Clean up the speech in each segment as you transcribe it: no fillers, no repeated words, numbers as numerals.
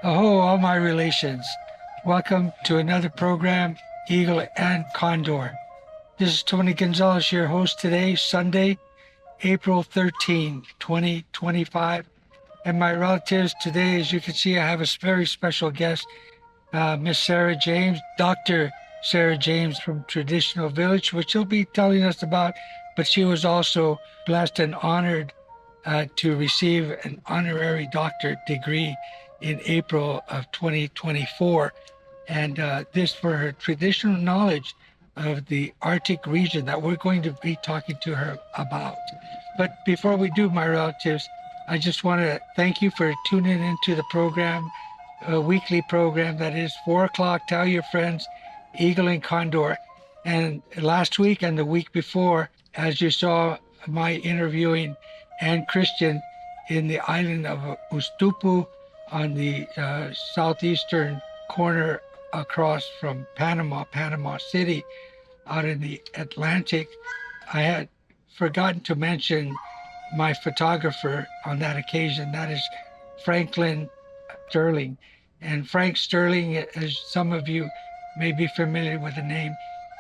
Aho, all my relations. Welcome to another program, Eagle and Condor. This is Tony Gonzalez, your host today, Sunday, April 13, 2025. And my relatives today, as you can see, I have a very special guest, Miss Sarah James, Dr. Sarah James from Traditional Village, which she'll be telling us about. But she was also blessed and honored to receive an honorary doctorate degree in April of 2024. And this for her traditional knowledge of the Arctic region that we're going to be talking to her about. But before we do, my relatives, I just want to thank you for tuning into the program, a weekly program that is 4 o'clock. Tell your friends, Eagle and Condor. And last week and the week before, as you saw my interviewing Ann Christian in the island of Ustupu on the southeastern corner across from Panama City, out in the Atlantic. I had forgotten to mention my photographer on that occasion. That is Franklin Sterling. And Frank Sterling, as some of you may be familiar with the name,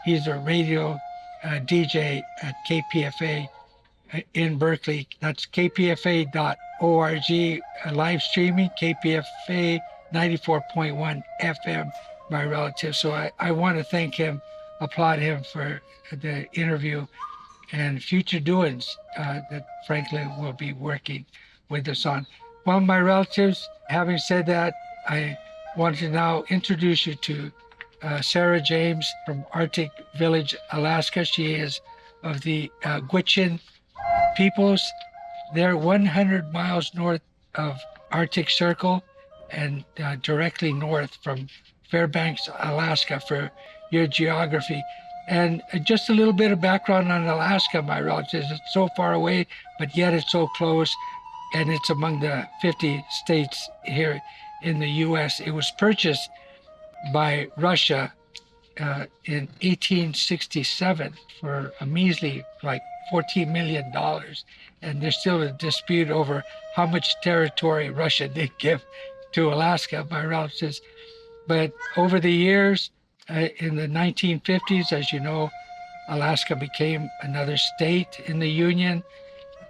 he's a radio DJ at KPFA in Berkeley. That's kpfa.org, live streaming, KPFA 94.1 FM, my relative. So I want to thank him, applaud him for the interview and future doings that Franklin will be working with us on. Well, my relatives, having said that, I want to now introduce you to Sarah James from Arctic Village, Alaska. She is of the Gwich'in peoples. They're 100 miles north of Arctic Circle and directly north from Fairbanks, Alaska, for your geography. And just a little bit of background on Alaska, my relatives. It's so far away, but yet it's so close, and it's among the 50 states here in the U.S. It was purchased by Russia in 1867 for a measly, like $14 million. And there's still a dispute over how much territory Russia did give to Alaska, my relatives. But over the years, in the 1950s, as you know, Alaska became another state in the Union.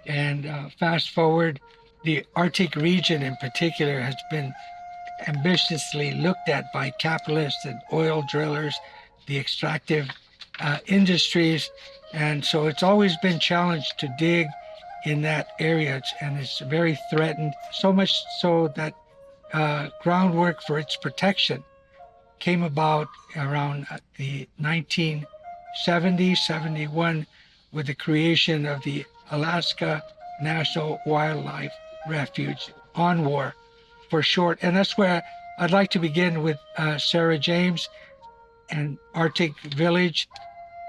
And fast forward, the Arctic region in particular has been ambitiously looked at by capitalists and oil drillers, the extractive industries. And so it's always been challenged to dig in that area, and it's very threatened, so much so that groundwork for its protection came about around the 1970s, 71, with the creation of the Alaska National Wildlife Refuge, UNWR for short. And that's where I'd like to begin with Sarah James and Arctic Village.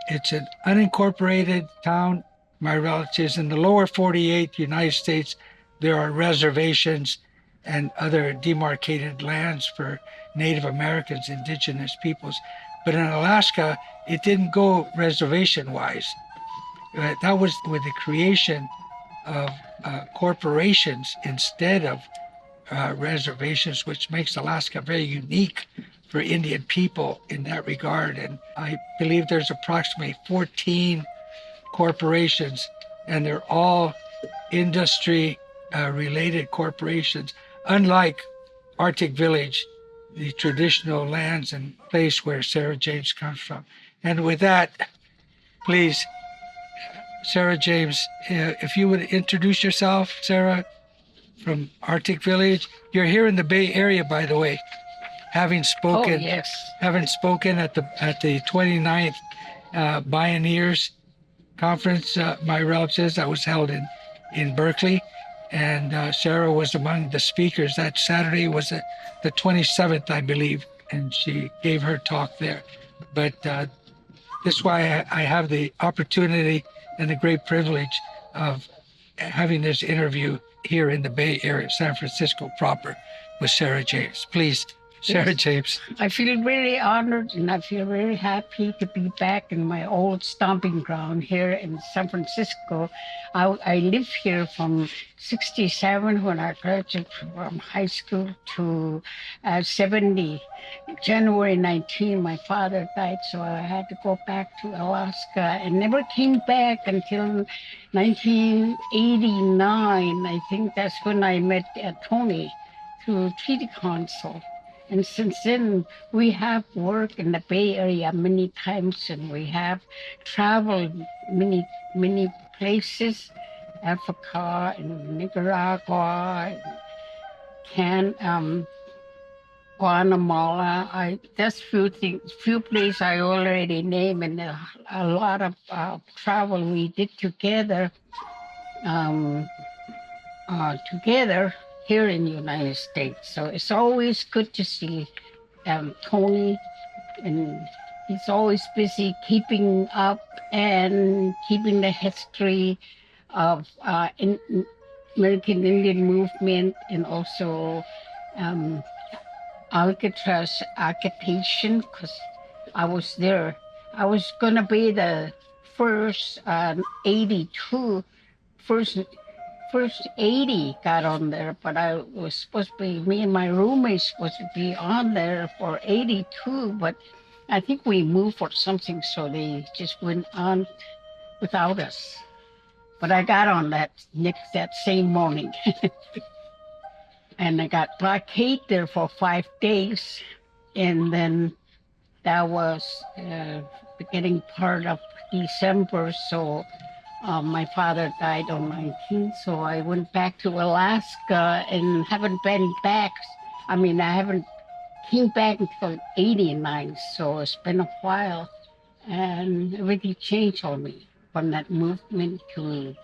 It's an unincorporated town, my relatives. In the lower 48 United States, there are reservations and other demarcated lands for Native Americans, indigenous peoples. But in Alaska, it didn't go reservation-wise. That was with the creation of corporations instead of reservations, which makes Alaska very unique for Indian people in that regard. And I believe there's approximately 14 corporations, and they're all industry related corporations, unlike Arctic Village, the traditional lands and place where Sarah James comes from. And with that, please, Sarah James, if you would introduce yourself, Sarah, from Arctic Village. You're here in the Bay Area, by the way, having spoken. Oh, yes. Having spoken at the 29th Bioneers conference, my relatives, that was held in Berkeley. And Sarah was among the speakers. That Saturday was the 27th, I believe, and she gave her talk there. But this is why I have the opportunity and the great privilege of having this interview here in the Bay Area, San Francisco proper, with Sarah James. Please. Sarah James. I feel very honored and I feel very happy to be back in my old stomping ground here in San Francisco. I lived here from 67 when I graduated from high school to 70. January 19, my father died, so I had to go back to Alaska and never came back until 1989. I think that's when I met Tony through Treaty Council. And since then, we have worked in the Bay Area many times, and we have traveled many places, Africa and Nicaragua, Guatemala. That's few places I already named, and a lot of travel we did together. Together here in the United States. So it's always good to see Tony, and he's always busy keeping up and keeping the history of American Indian movement and also Alcatraz occupation, because I was there. I was going to be the first 82, first 80 got on there, but I was supposed to be, me and my roommate supposed to be on there for 82, but I think we moved or something, so they just went on without us. But I got on that same morning. And I got blockaded there for 5 days. And then that was beginning part of December, so my father died on 19th, so I went back to Alaska and haven't been back. I mean, I haven't came back until 89, so it's been a while, and everything changed on me from that movement to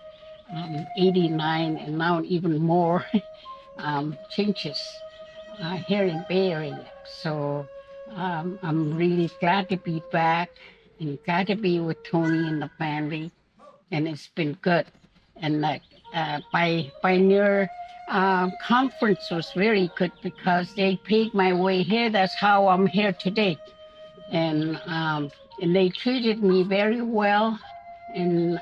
89, and now even more changes here in Bay Area. So I'm really glad to be back and glad to be with Tony and the family. And it's been good. And Pioneer conference was very good because they paid my way here. That's how I'm here today. And they treated me very well. And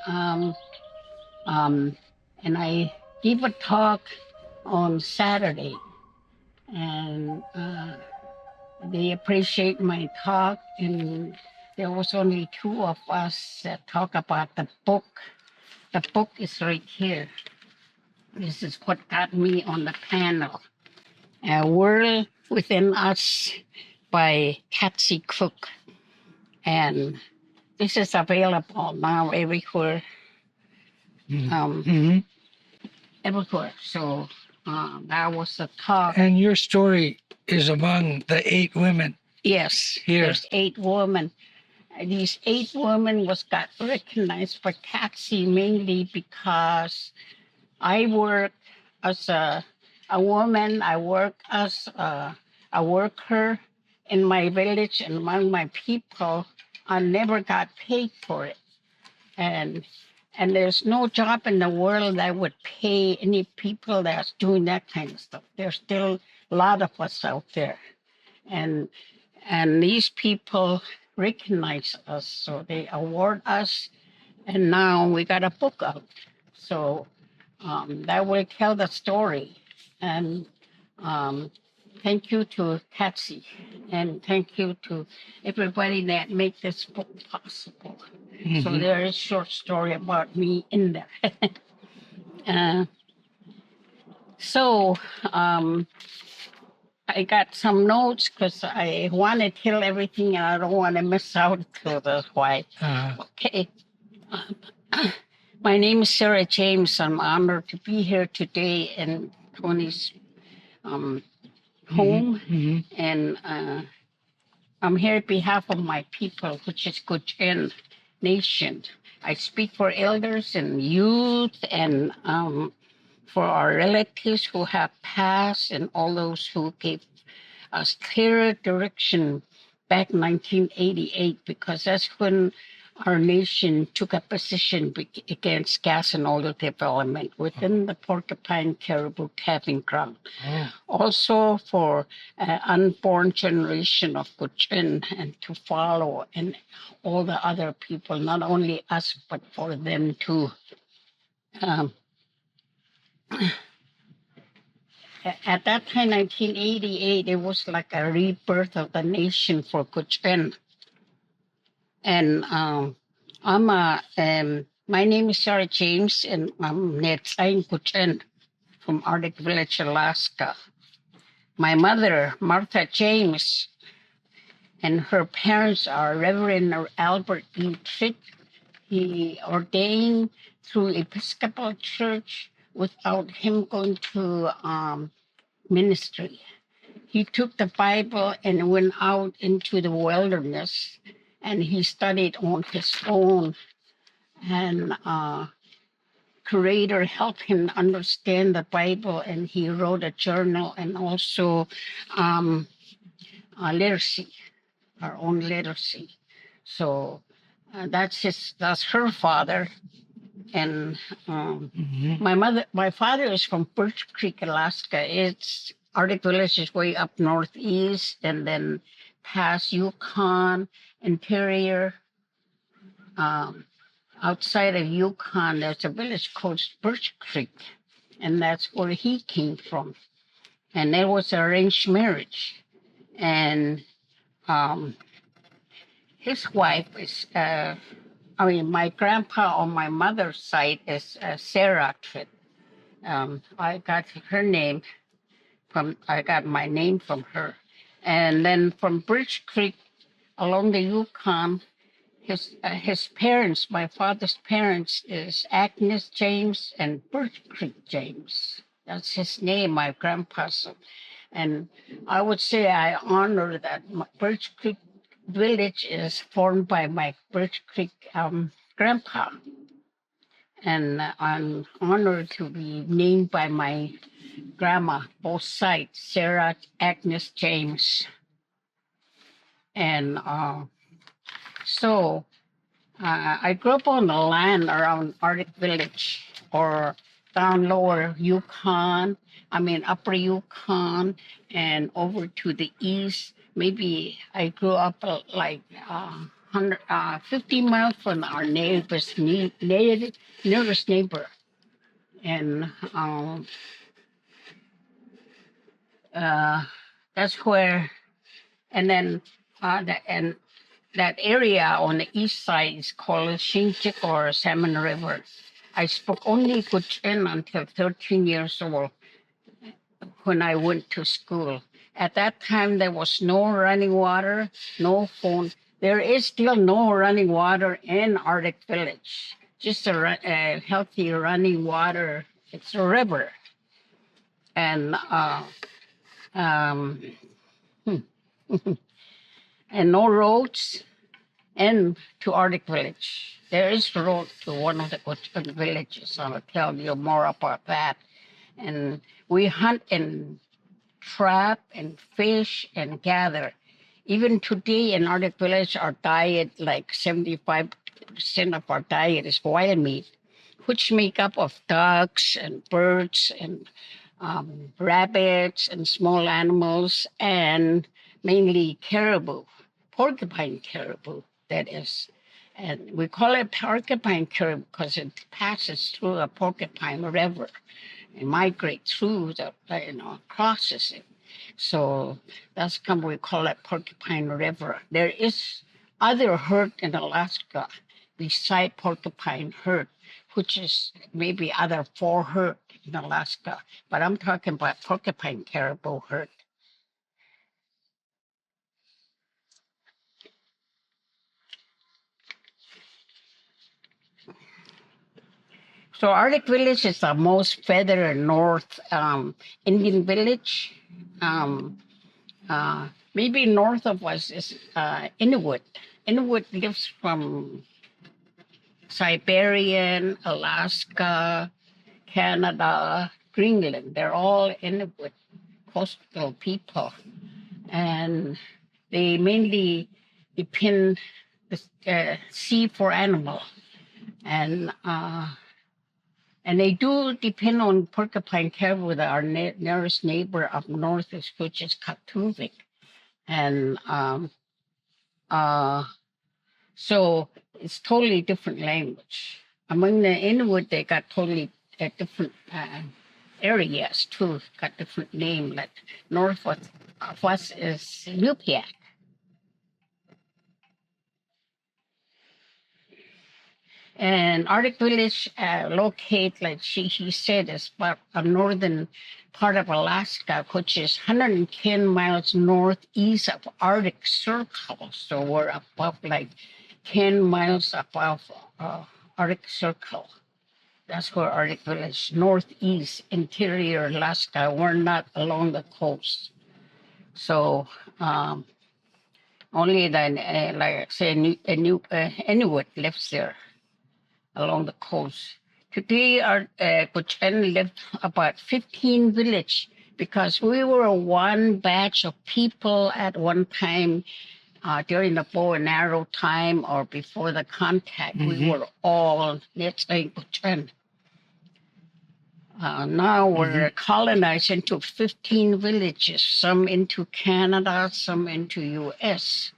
I gave a talk on Saturday, and they appreciate my talk. And there was only 2 of us that talk about the book. The book is right here. This is what got me on the panel. A World Within Us by Patsy Cook. And this is available now everywhere. Everywhere. So that was the talk. And your story is among the 8 women. Yes, here. There's 8 women. These 8 women got recognized by Patsy mainly because I work as a woman. I work as a worker in my village and among my people. I never got paid for it, and there's no job in the world that would pay any people that's doing that kind of stuff. There's still a lot of us out there, and these people recognize us, so they award us, and now we got a book out. So that will tell the story. And thank you to Patsy, and thank you to everybody that made this book possible. So there is a short story about me in there. So I got some notes because I want to tell everything and I don't want to miss out, so that's why. Okay. My name is Sarah James. I'm honored to be here today in Tony's home. And I'm here on behalf of my people, which is Gujran Nation. I speak for elders and youth and for our relatives who have passed and all those who gave us clearer direction back in 1988, because that's when our nation took a position against gas and oil development within the Porcupine Caribou Calving Ground. Oh, Also for unborn generation of Cochin and to follow, and all the other people, not only us, but for them too. Um, at that time, 1988, it was like a rebirth of the nation for Cochin. And my name is Sarah James, and I'm Netsain Cochin from Arctic Village, Alaska. My mother, Martha James, and her parents are Reverend Albert B. Tritt. He ordained through Episcopal Church without him going to ministry. He took the Bible and went out into the wilderness, and he studied on his own. And Creator helped him understand the Bible, and he wrote a journal and also literacy, our own literacy. So that's her father. And my father is from Birch Creek, Alaska. It's Arctic Village is way up northeast, and then past Yukon, interior. Outside of Yukon, there's a village called Birch Creek, and that's where he came from. And it was an arranged marriage. And his wife is, my grandpa on my mother's side is Sarah Tritt. I got her name I got my name from her. And then from Birch Creek along the Yukon, his parents, my father's parents, is Agnes James and Birch Creek James. That's his name, my grandpa's. And I would say I honor that Birch Creek village is formed by my Birch Creek grandpa. And I'm honored to be named by my grandma, both sides, Sarah Agnes James. And so I grew up on the land around Arctic Village or down lower Yukon, upper Yukon, and over to the east. Maybe I grew up like 50 miles from our nearest neighbor. And that's where, and then that area on the east side is called Shinchik or Salmon River. I spoke only Cochin until 13 years old when I went to school. At that time, there was no running water, no phone. There is still no running water in Arctic Village, just a healthy running water. It's a river. And and no roads and to Arctic Village. There is a road to one of the Cochin villages. I'll tell you more about that. And we hunt and trap and fish and gather. Even today in Arctic Village, our diet, like 75% of our diet is wild meat, which make up of ducks and birds and rabbits and small animals, and mainly caribou, porcupine caribou, that is. And we call it porcupine caribou because it passes through a porcupine river and migrates through crosses it. So that's how we call it Porcupine River. There is other herd in Alaska beside Porcupine herd, which is maybe other 4 herd in Alaska. But I'm talking about Porcupine caribou herd. So Arctic Village is the most further north Indian village. Maybe north of us is Inuit. Inuit lives from Siberian, Alaska, Canada, Greenland. They're all Inuit coastal people. And they mainly depend the C for animal, and they do depend on porcupine caribou. That our nearest neighbor up north is, which is Katuvik, and so it's totally different language. Among the Inuit, they got totally different areas too. Got different name. Like north of us is Yupiak. And Arctic Village, locate, like he said, is about a northern part of Alaska, which is 110 miles northeast of Arctic Circle. So we're above, like 10 miles above Arctic Circle. That's where Arctic Village, northeast, interior Alaska. We're not along the coast. So only then, like I say, Inuit lives there along the coast. Today, our Cochin lived about 15 village because we were one batch of people at one time during the bow and arrow time or before the contact. We were all in Cochin. Now we're colonized into 15 villages, some into Canada, some into U.S.,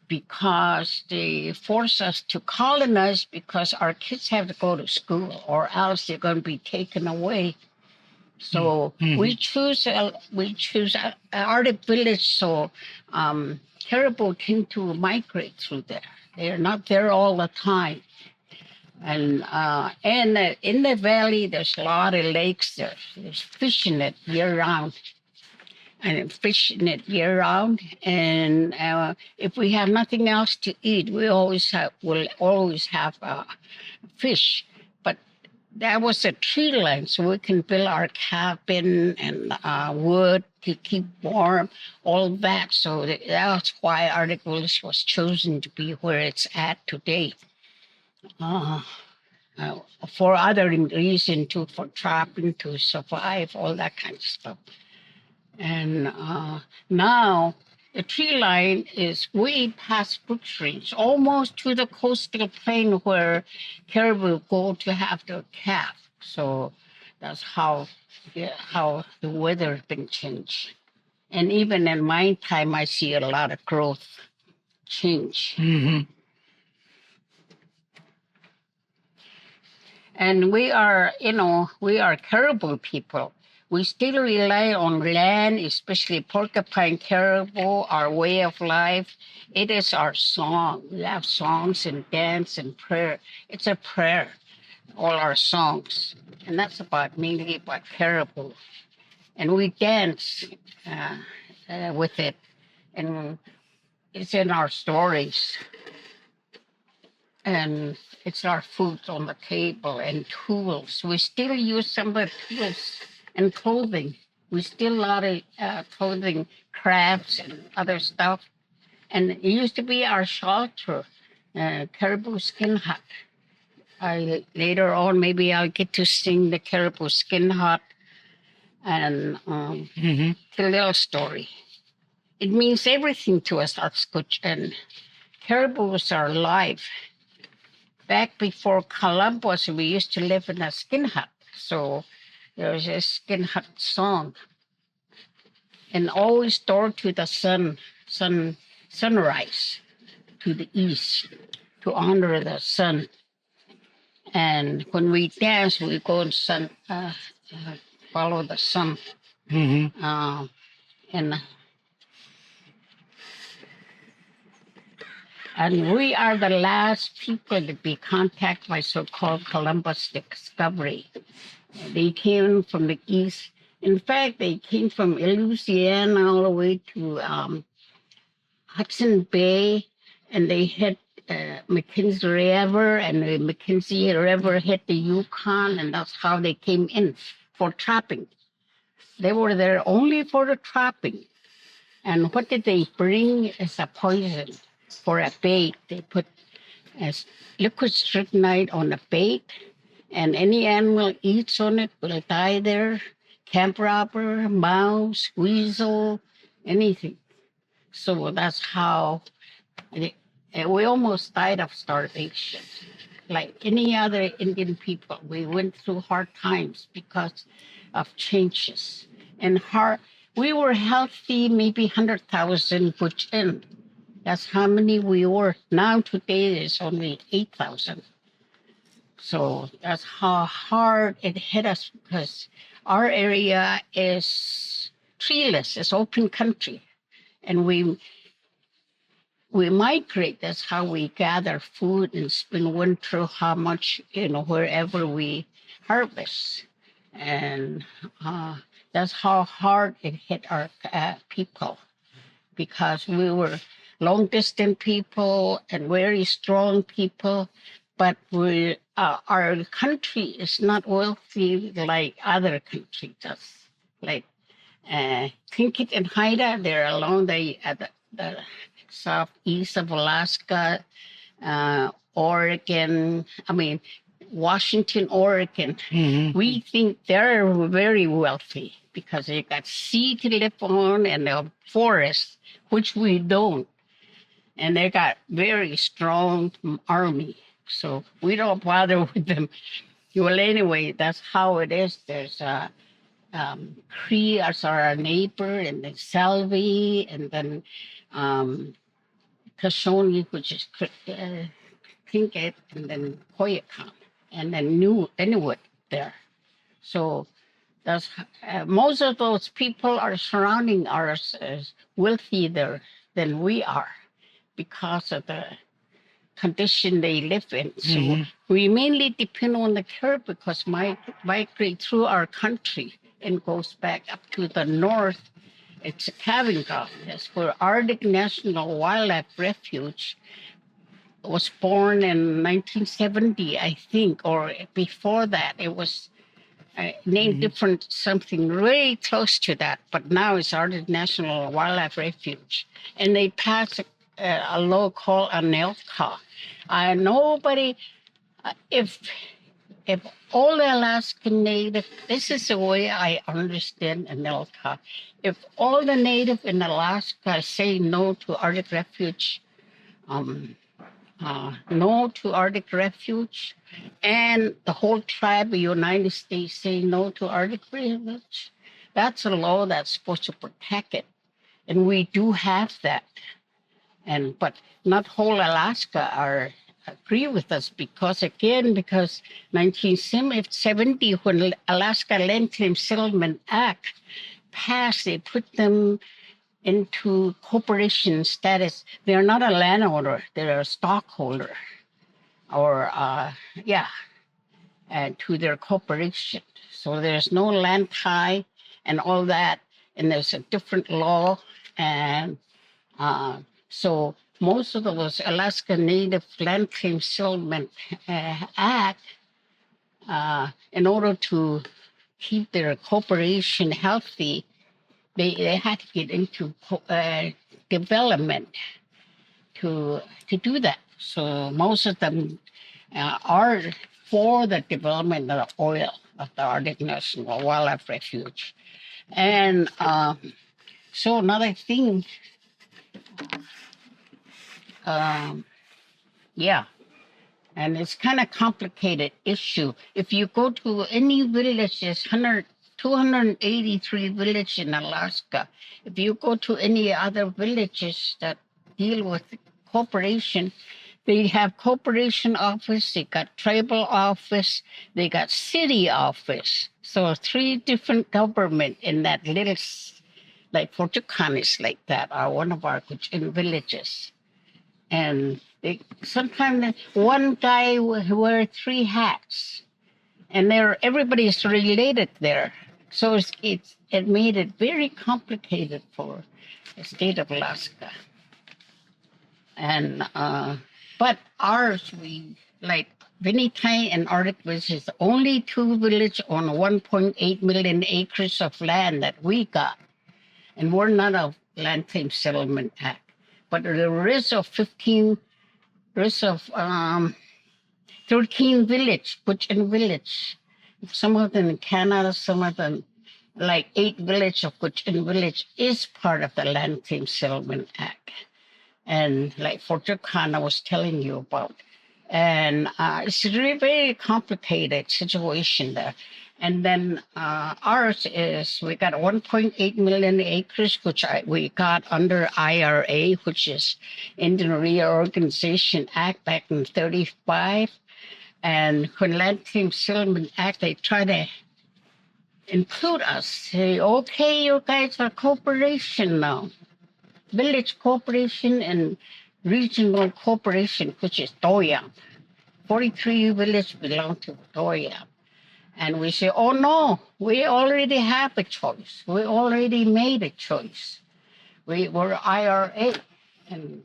because they force us to colonize because our kids have to go to school or else they're going to be taken away. So we choose Arctic Village. So caribou tend to migrate through there. They're not there all the time. And in the valley, there's a lot of lakes there. There's fishing it year round. And fishing it year round. And if we have nothing else to eat, we'll always have fish. But that was a tree line, so we can build our cabin and wood to keep warm, all that. So that's why Arctic Village was chosen to be where it's at today. For other reason too, for trapping, to survive, all that kind of stuff. And now the tree line is way past Brooks Range, almost to the coastal plain where caribou go to have their calf. So that's how the weather been changed. And even in my time, I see a lot of growth change. And we are caribou people. We still rely on land, especially porcupine caribou, our way of life. It is our song. We have songs and dance and prayer. It's a prayer, all our songs. And that's mainly about caribou. And we dance with it. And it's in our stories. And it's our food on the table and tools. We still use some of the tools and clothing. We still a lot of clothing, crafts and other stuff. And it used to be our shelter, caribou skin hut. Later on, maybe I'll get to sing the caribou skin hut and the little story. It means everything to us, and caribous are alive. Back before Columbus, we used to live in a skin hut. So there's a skin hut song. And always door to the sunrise, to the east, to honor the sun. And when we dance, we go and follow the sun. And we are the last people to be contacted by so-called Columbus discovery. They came from the east. In fact, they came from Louisiana all the way to Hudson Bay, and they hit Mackenzie River, and the Mackenzie River hit the Yukon, and that's how they came in for trapping. They were there only for the trapping. And what did they bring as a poison for a bait? They put liquid strychnine on a bait, and any animal eats on it will die there. Camp robber, mouse, weasel, anything. So that's how And we almost died of starvation. Like any other Indian people, we went through hard times because of changes. And we were healthy, maybe 100,000 put in. That's how many we were. Now today there's only 8,000. So that's how hard it hit us because our area is treeless, it's open country. And we migrate. That's how we gather food and spend winter, how much, wherever we harvest. And that's how hard it hit our people because we were long distance people and very strong people. But our country is not wealthy like other countries does. Like Tlingit and Haida, they're along the southeast of Alaska, Oregon, Washington, Oregon. Mhm. We think they're very wealthy because they got sea to live on and a forest, which we don't. And they got very strong army. So we don't bother with them. Well, anyway, that's how it is. There's Cree as our neighbor, and then Selby, and then Kashoni, which is Tlingit, and then Koyukon, and then New Inuit there. So that's most of those people are surrounding us as wealthier than we are because of the condition they live in. So we mainly depend on the care because migrate through our country and goes back up to the north. It's a cabin ground. That's where Arctic National Wildlife Refuge was born in 1970, I think, or before that. It was named different, something really close to that, but now it's Arctic National Wildlife Refuge. And they passed a law called ANELCA. Nobody, if all the Alaskan Native, this is the way I understand ANELCA. If all the Native in Alaska say no to Arctic Refuge, no to Arctic Refuge, and the whole tribe of the United States say no to Arctic Refuge, that's a law that's supposed to protect it. And we do have that. But not whole Alaska agree with us because 1970, when Alaska Land Claim Settlement Act passed, they put them into corporation status. They're not a landowner, they're a stockholder to their corporation. So there's no land tie and all that. And there's a different law. And so most of those Alaska Native Land Claim Settlement Act, in order to keep their corporation healthy, they had to get into development to do that. So most of them are for the development of the oil of the Arctic National Wildlife Refuge. And so another thing, and it's kind of complicated issue. If you go to any villages, 283 villages in Alaska. If you go to any other villages that deal with corporation, they have corporation office, they got tribal office, they got city office. So 3 different government in that little, like Fort Yukon is like that, are one of our villages. And sometimes one guy wear 3 hats, and everybody's related there. So it made it very complicated for the state of Alaska. And but ours, we like Vinnytine and Arctic is only 2 villages on 1.8 million acres of land that we got, and we're not a Land Claim Settlement Act. But there is a 13 village, Butchin village. Some of them in Canada, some of them, like 8 village of Butchin village, is part of the Land Claim Settlement Act. and like Fort Yukon I was telling you about. And it's a really very complicated situation there. And then ours is we got 1.8 million acres, which we got under IRA, which is Indian Reorganization Act back in 35. And when Land Claim Settlement Act, they try to include us. Say, okay, you guys are corporation now. Village corporation and regional corporation, which is Toya. 43 villages belong to Toya. And we say, oh no, we already have a choice. We already made a choice. We were IRA. And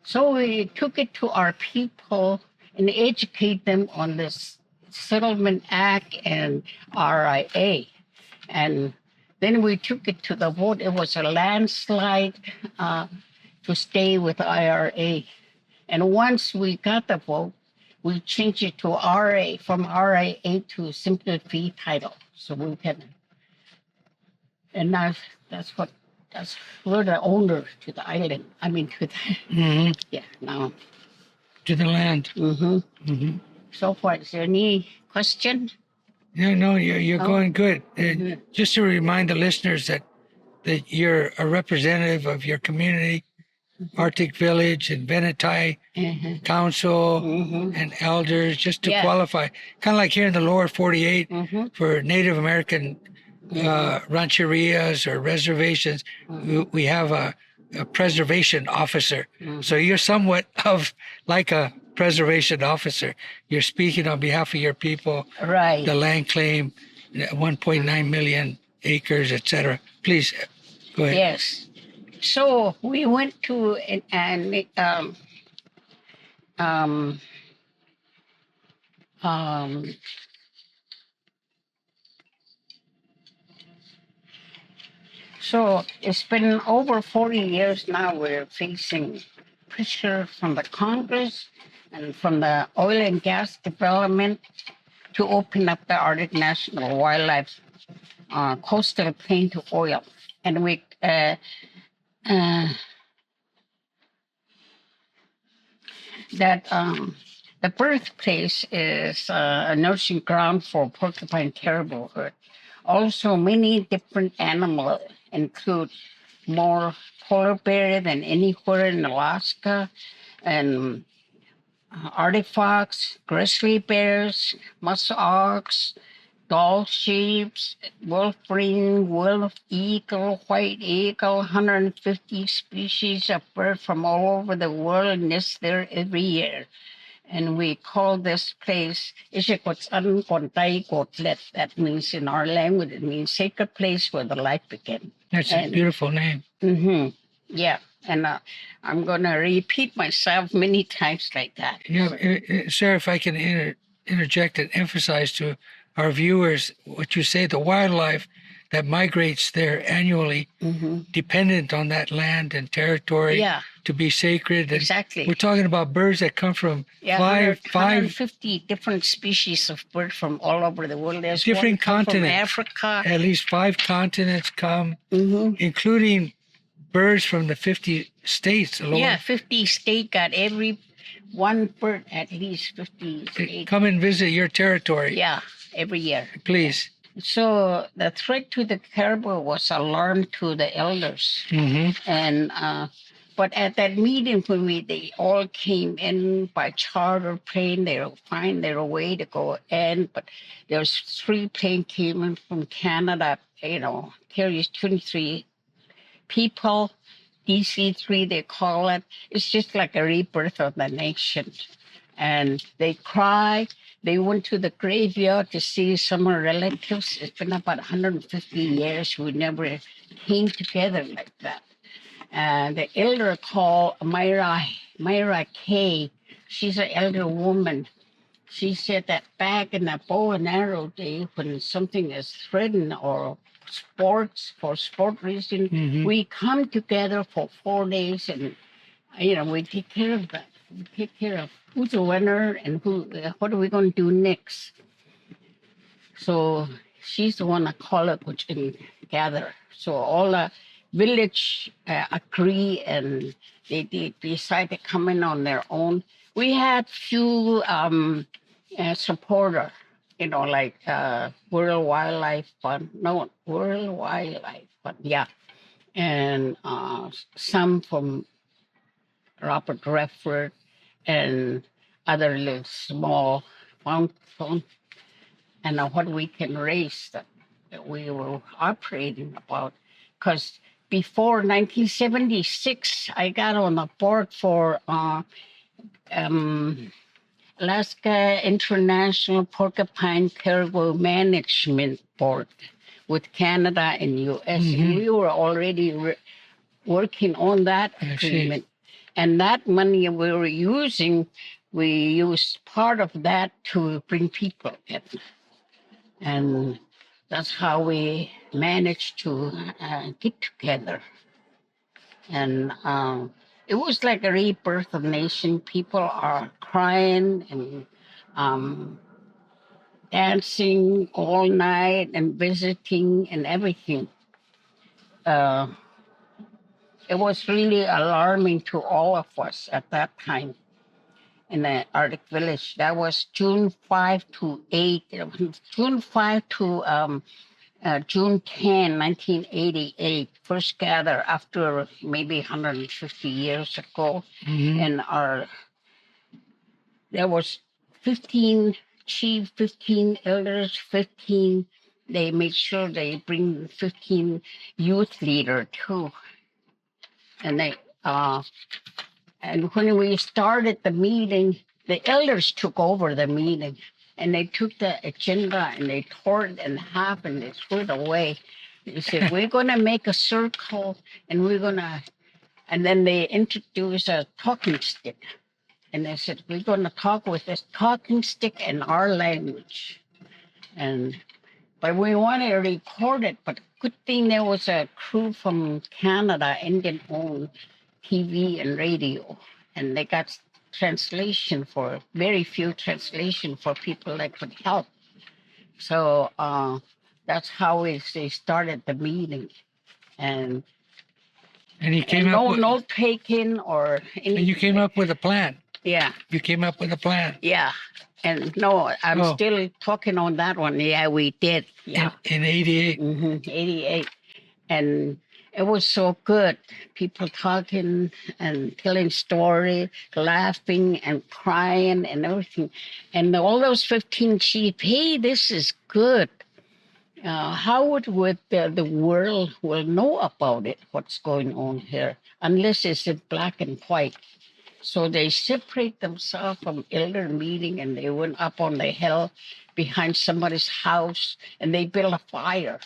so we took it to our people and educate them on this Settlement Act and RIA. And then we took it to the vote. It was a landslide to stay with IRA. And once we got the vote, we changed it to RA, from RIA to simple fee title. So we can, and that's we're the owner to the island. I mean, to the, yeah, now. To the land. So far, is there any question? No, you're going good. Just to remind the listeners that you're a representative of your community, Arctic Village and Venetai Council and elders, just to qualify. Kind of like here in the lower 48 for Native American rancherias or reservations, we have a preservation officer. So you're somewhat of like a preservation officer. You're speaking on behalf of your people, Right. the land claim, 1.9 million acres, etc. Please go ahead. Yes. So we went to so it's been over 40 years now. We're facing pressure from the Congress and from the oil and gas development to open up the Arctic National Wildlife Coastal Plain to oil. And we the birthplace is a nursing ground for porcupine caribou herd. Also, many different animals include more polar bear than anywhere in Alaska, and Arctic fox, grizzly bears, musk ox, Doll sheeps, wolverine, wolf, eagle, white eagle, 150 species of bird from all over the world nest there every year. And we call this place Eagle&Condor4132025. That means in our language, it means sacred place where the life began. That's a beautiful name. Yeah. And I'm going to repeat myself many times like that. Yeah, sir, if I can interject and emphasize to our viewers what you say, the wildlife that migrates there annually, dependent on that land and territory to be sacred. And exactly. We're talking about birds that come from 150 different species of birds from all over the world. There's different continents. From Africa. At least 5 continents come, including birds from the 50 states alone. Yeah, 50 states got every one bird, at least 50 states. Come and visit your territory. Yeah, every year. Please. So the threat to the caribou was alarm to the elders. And but at that meeting when they all came in by charter plane, they will find their way to go in. But there's 3 planes came in from Canada, carries 23 people, DC-3 they call it. It's just like a rebirth of the nation. And they cry. They went to the graveyard to see some of our relatives. It's been about 150 years. We never came together like that. And the elder called Myra Kay. She's an elder woman. She said that back in the bow and arrow day, when something is threatened or for sport reason, we come together for 4 days and, we take care of that. We take care of who's the winner and what are we going to do next. So she's the one that called it, which can gather. So all the village agree and they decided to come in on their own. We had few supporter, like World Wildlife Fund, no, World Wildlife Fund, yeah, and some from Robert Redford and other little small found and what we can raise that we were operating about. Because before 1976, I got on the board for um, Alaska International Porcupine Caribou Management Board with Canada and U.S. And we were already working on that agreement. And that money we were using, we used part of that to bring people in. And that's how we managed to get together. And it was like a rebirth of nation. People are crying and dancing all night and visiting and everything. It was really alarming to all of us at that time in the Arctic Village. That was June 5 to 8, June 5 to June 10, 1988, first gather after maybe 150 years ago. And there was 15 chief, 15 elders, 15, they made sure they bring 15 youth leader too. And they, and when we started the meeting, the elders took over the meeting and they took the agenda and they tore it in half and they threw it away. They said, we're going to make a circle and we're going to, and then they introduced a talking stick. And they said, we're going to talk with this talking stick in our language. But we wanted to record it, but good thing there was a crew from Canada, Indian-owned TV and radio, and they got translation for, very few translation for people that could help. So that's how they started the meeting. And he came up with no taking or anything. And you came up with a plan. Yeah. You came up with a plan. Yeah. And no, I'm still talking on that one. Yeah, we did. Yeah. In 88. 88. And it was so good. People talking and telling story, laughing and crying and everything. And all those 15 chiefs, hey, this is good. How would the world will know about it, what's going on here, unless it's in black and white. So they separate themselves from elder meeting and they went up on the hill behind somebody's house and they built a fire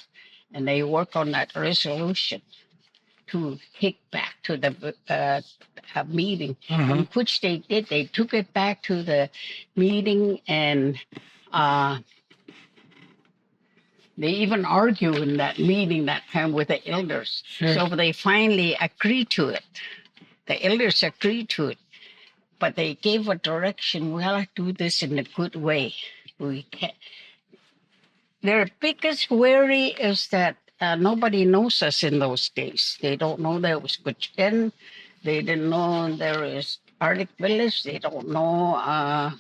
and they work on that resolution to take back to the meeting, which they did. They took it back to the meeting and they even argued in that meeting that time with the elders. Sure. So they finally agreed to it. The elders agreed to it, but they gave a direction. We have to do this in a good way. We can't. Their biggest worry is that nobody knows us in those days. They don't know there was Gutchen. They didn't know there is Arctic Village. They don't know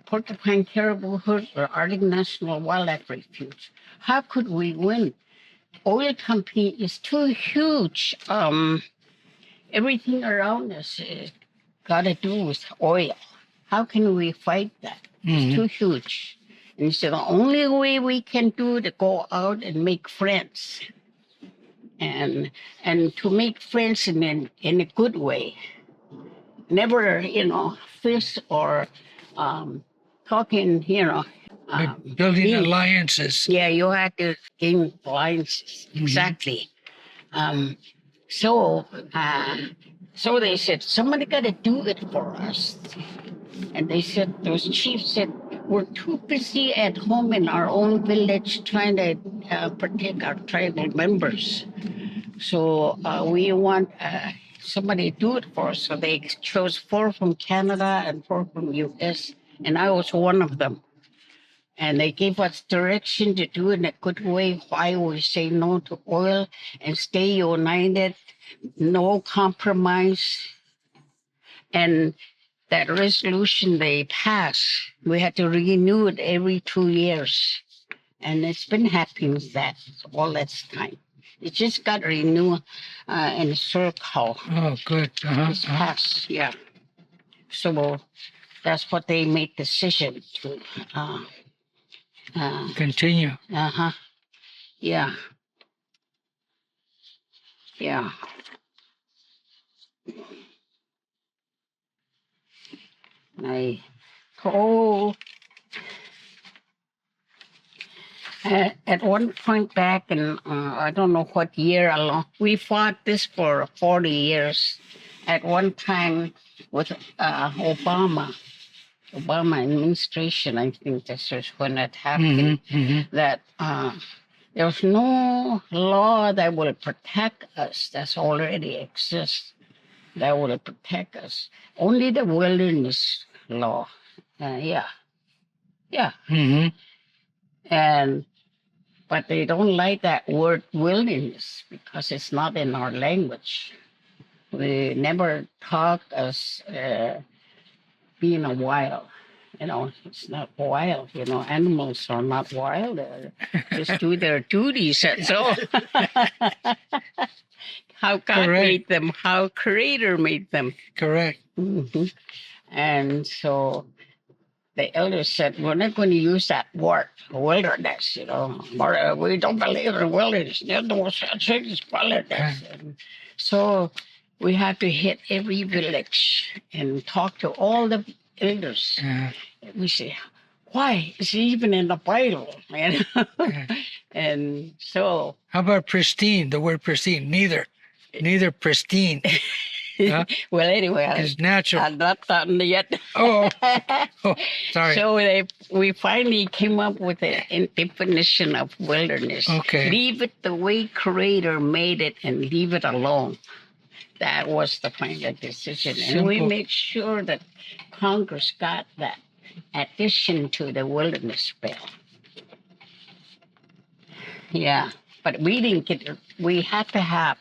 Porcupine Caribou Herd or Arctic National Wildlife Refuge. How could we win? Oil company is too huge. Everything around us got to do with oil. How can we fight that? It's too huge. And he said, the only way we can do it is go out and make friends. And to make friends in a good way. Never, fist or talking, building alliances. Yeah, you had to gain alliances. Exactly. So they said, somebody got to do it for us. And they said, those chiefs said, we're too busy at home in our own village trying to protect our tribal members. So we want somebody to do it for us. So they chose 4 from Canada and 4 from U.S. And I was one of them. and they gave us direction to do it in a good way. Why we say no to oil and stay united, no compromise. And that resolution they passed, we had to renew it every 2 years. And it's been happening that all that time. It just got renewed in a circle. Oh, good. It's passed, yeah. So that's what they made decision to. Continue. Uh-huh. Yeah. Yeah. I told at one point back in I don't know what year along, we fought this for 40 years. At one time with Obama administration, I think this was when it happened. That there was no law that will protect us that's already exists that will protect us. Only the wilderness law. Yeah. And but they don't like that word wilderness because it's not in our language. We never talk as being a wild. It's not wild. Animals are not wild. They just do their duties. And so, how God made them, how Creator made them. Correct. And so the elders said, we're not going to use that word, wilderness, or, we don't believe in wilderness. There's no such thing as wilderness. And so we had to hit every village and talk to all the elders. We say, why? It's even in the Bible, man. And so. How about pristine? The word pristine. Neither pristine. Well, anyway, it's natural. I'm not done yet. Oh, sorry. So we finally came up with a definition of wilderness. Okay. Leave it the way Creator made it and leave it alone. That was the final decision. Simple. And we made sure that Congress got that addition to the wilderness bill. Yeah, but we didn't get it. We had to have.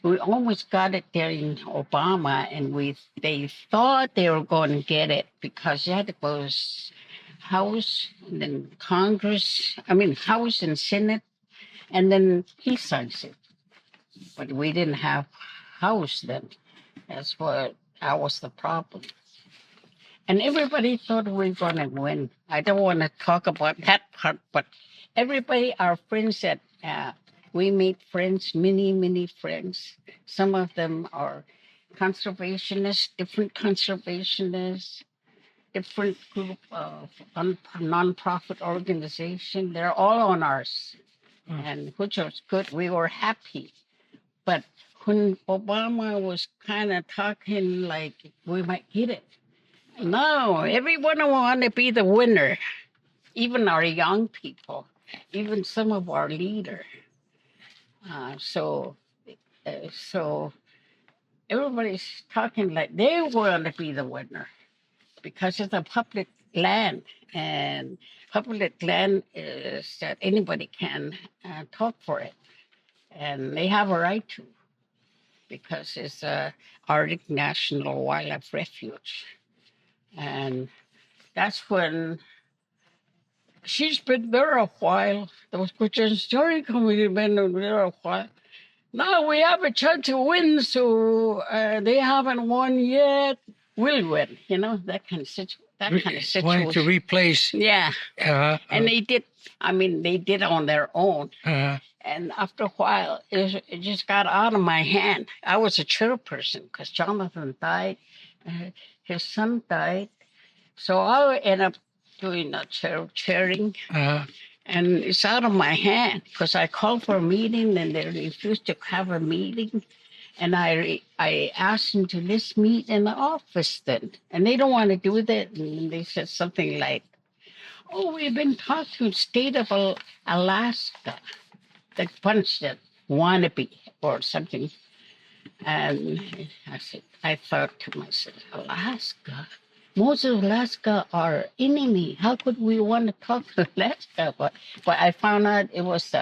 We almost got it during Obama, and they thought they were going to get it because that was House and then House and Senate, and then he signs it. But we didn't have House then. That was the problem. And everybody thought we were going to win. I don't want to talk about that part, but everybody, our friends that we made friends, many friends. Some of them are conservationists, different conservationists, different group of non-profit organization. They're all on ours, and which was good. We were happy. But when Obama was kind of talking like we might get it, no, everyone wanted to be the winner, even our young people, even some of our leaders. So everybody's talking like they want to be the winner because it's a public land, and public land is that anybody can talk for it, and they have a right to because it's a Arctic National Wildlife Refuge. And that's when she's been there a while. The Christian Story Committee been there a while. Now we have a chance to win, so they haven't won yet. We'll win, that kind of situation. Wanting to replace. Yeah. And they did. They did on their own. And after a while, it just got out of my hand. I was a chairperson because Jonathan died. His son died. So I ended up doing the chairing. And it's out of my hand because I called for a meeting and they refused to have a meeting. And I asked them to let's meet in the office then. And they don't want to do that. And they said something like, oh, we've been talking to the state of Alaska, the bunch that want to be or something. And I thought to myself, Alaska? most of Alaska are enemy. How could we want to talk to Alaska? But I found out it was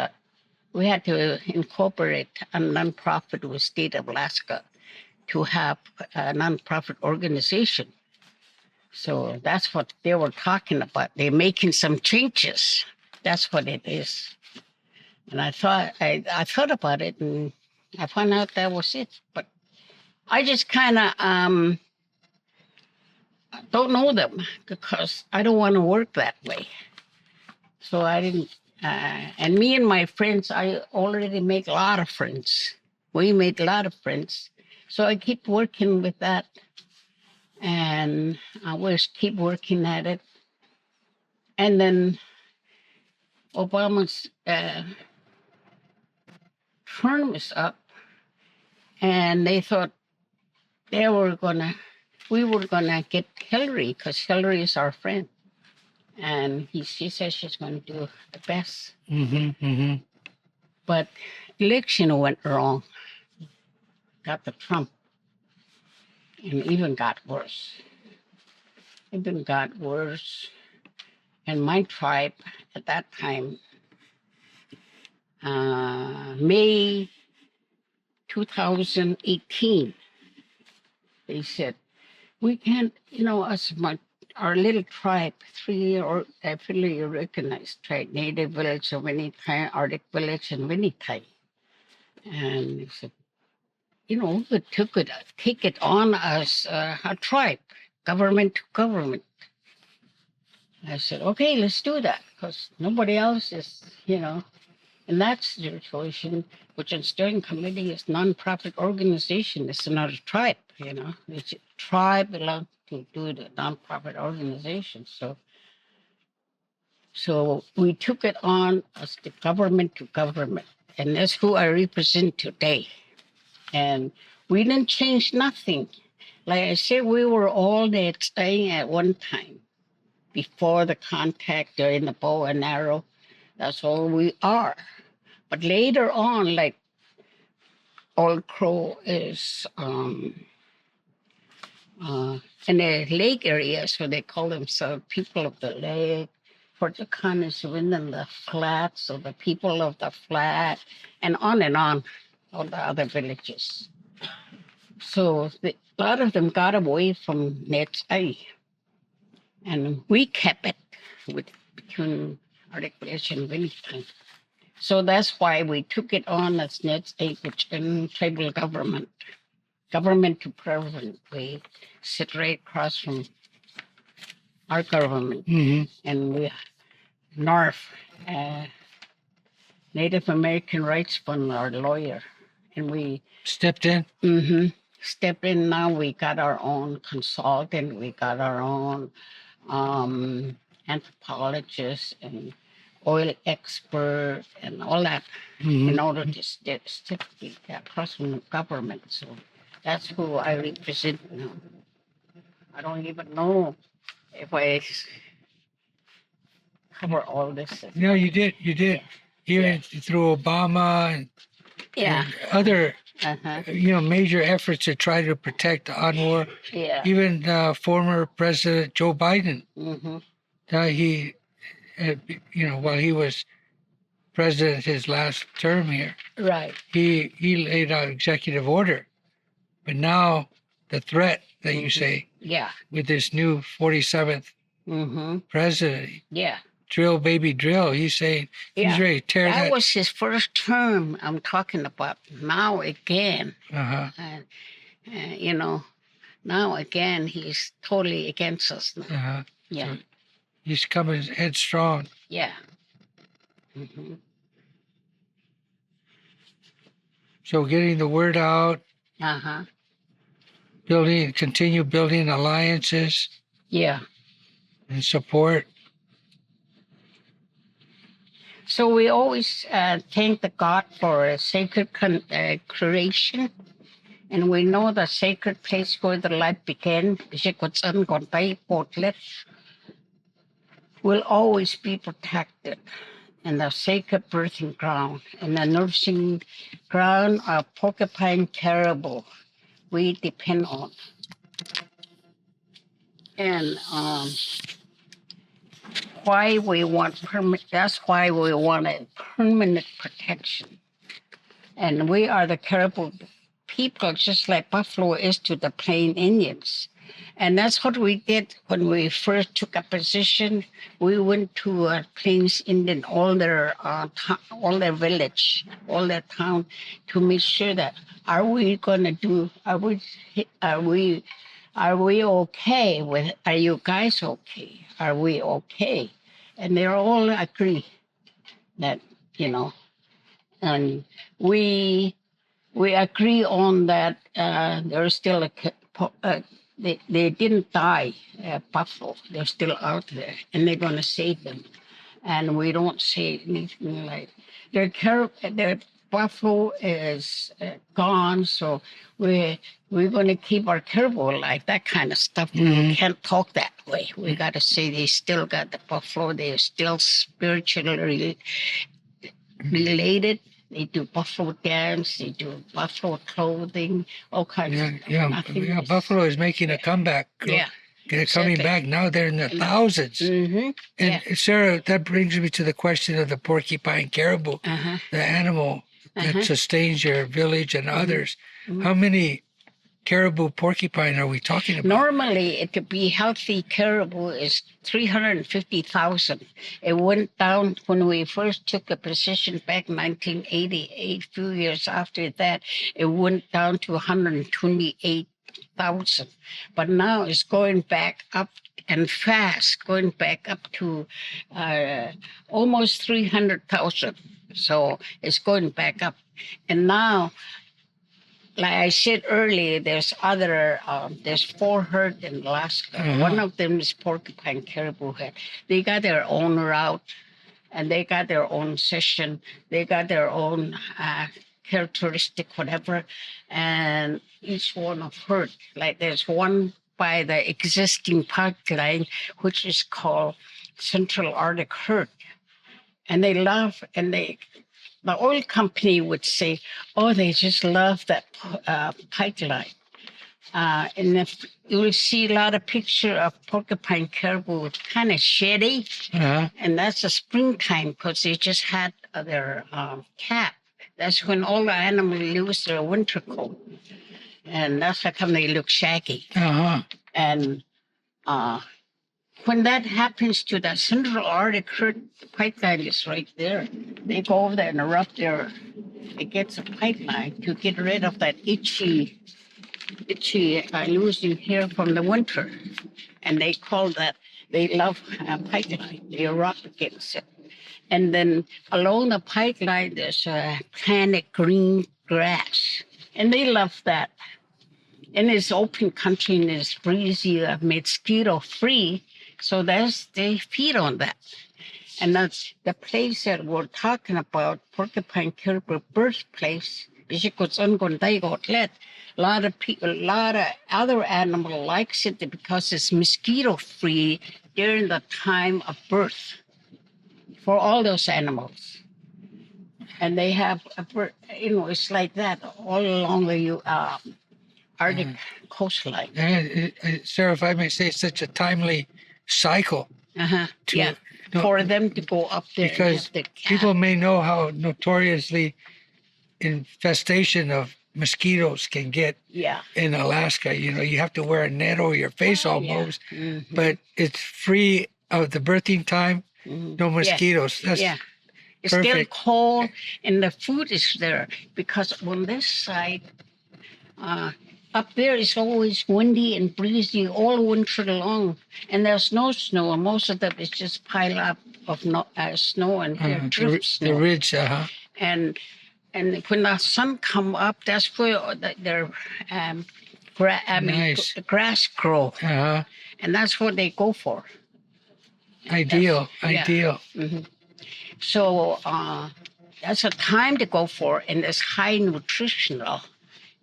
we had to incorporate a nonprofit with state of Alaska to have a nonprofit organization. So that's what they were talking about. They're making some changes. That's what it is. And I thought about it, and I found out that was it. But I just kind of don't know them because I don't want to work that way. So I didn't. And me and my friends, I already make a lot of friends. We made a lot of friends. So I keep working with that, and I will keep working at it. And then Obama's term is up, and they thought we were gonna get Hillary because Hillary is our friend, and she says she's gonna do the best. But election went wrong, got the Trump, and even got worse. And my tribe at that time, May 2018, they said, we can't, our little tribe, fully recognized tribe, Native Village of Winnie-Time, Arctic Village and Winnie-Time. And they said, we take it on as a tribe, government to government. I said, okay, let's do that, because nobody else is, and that's the resolution, which in steering committee is nonprofit organization. It's not a tribe, It's a tribe belongs to do the nonprofit organization. So we took it on as the government to government, and that's who I represent today. And we didn't change nothing. Like I said, we were all there staying at one time before the contact or in the bow and arrow. That's all we are. But later on, like Old Crow is in the lake area, so they call themselves people of the lake. Fort Yukon is within the flat, so the people of the flat, and on, all the other villages. So a lot of them got away from Ned's Eye, and we kept it between Arctic Village and Winnie-Time. So that's why we took it on as Ned's Eye, which in tribal government to government. We sit right across from our government, and we North Native American Rights Fund, our lawyer, and we Stepped in. Step in. Now we got our own consultant, we got our own anthropologist and oil expert and all that in order to step across from the government. So that's who I represent now. I don't even know if I cover all this. No, you did. Even through Obama and other major efforts to try to protect the UNRWA. Even former President Joe Biden, he, while he was president his last term here, right, he laid out executive order. But now the threat that you say, with this new 47th president, drill baby drill, he's saying he's ready to tear that. That was his first term I'm talking about. Now again, now again he's totally against us now. So he's coming headstrong. So getting the word out, continue building alliances, and support. So we always thank the God for a sacred creation, and we know the sacred place where the life began will always be protected, and the sacred birthing ground and the nursing ground of Porcupine Terrible we depend on. And why we want that's why we want a permanent protection. And we are the Caribou people, just like Buffalo is to the Plain Indians. And that's what we did when we first took a position. We went to Plains Indian, all their village, all their town, to make sure that are we okay with? Are you guys okay? Are we okay? And they all agree that you know, and we agree on that. There's still they didn't die, buffalo. They're still out there, and they're going to save them. And we don't say anything like their buffalo is gone, so we're going to keep our caribou alive. That kind of stuff. Mhm. We can't talk that way. We got to say they still got the buffalo. They're still spiritually related. They do buffalo dance. They do buffalo clothing. All kinds of stuff. Yeah. Buffalo is making a comeback. Yeah. They're coming back now. They're in the thousands. Mm-hmm. And Sarah, that brings me to the question of the porcupine caribou, the animal that sustains your village and others. How many caribou porcupine are we talking about? Normally, it could be healthy caribou is 350,000. It went down when we first took a position back in 1988. A few years after that, it went down to 128,000. But now it's going back up and fast, going back up to almost 300,000. So it's going back up. And now, like I said earlier, there's 4 herds in Alaska. One of them is porcupine caribou head. They got their own route, and they got their own session. They got their own characteristic, whatever, and each one of herd. Like there's one by the existing pipeline, which is called Central Arctic herd, and they love the oil company would say, oh, they just love that pipeline. And if you will see a lot of picture of porcupine caribou, kind of shady. And that's the springtime because they just had their calf. That's when all the animals lose their winter coat. And that's how come they look shaggy. And when that happens to the Central Arctic herd, the pipeline is right there. They go over there and erupt it gets a pipeline to get rid of that itchy losing hair from the winter. And they call that, they love pipeline. They erupt against it. And then along the pipeline, there's a planted green grass. And they love that. And it's open country and it's breezy, mosquito free. So they feed on that. And that's the place that we're talking about, porcupine caribou birthplace. A lot of people, a lot of other animal likes it because it's mosquito free during the time of birth for all those animals. And they have it's like that all along the Arctic coastline. Sarah, if I may say, it's such a timely cycle. For them to go up there. Because people may know how notoriously infestation of mosquitoes can get in Alaska. You have to wear a net over your face almost, but it's free of the birthing time, no mosquitoes. That's it's perfect. Still cold and the food is there because on this side, up there it's always windy and breezy all winter long, and there's no snow, and most of them is just pile up of snow and drift snow. The ridge, And when the sun come up, that's where their grass grow, and that's what they go for. Ideal. So that's a time to go for, and it's high nutritional.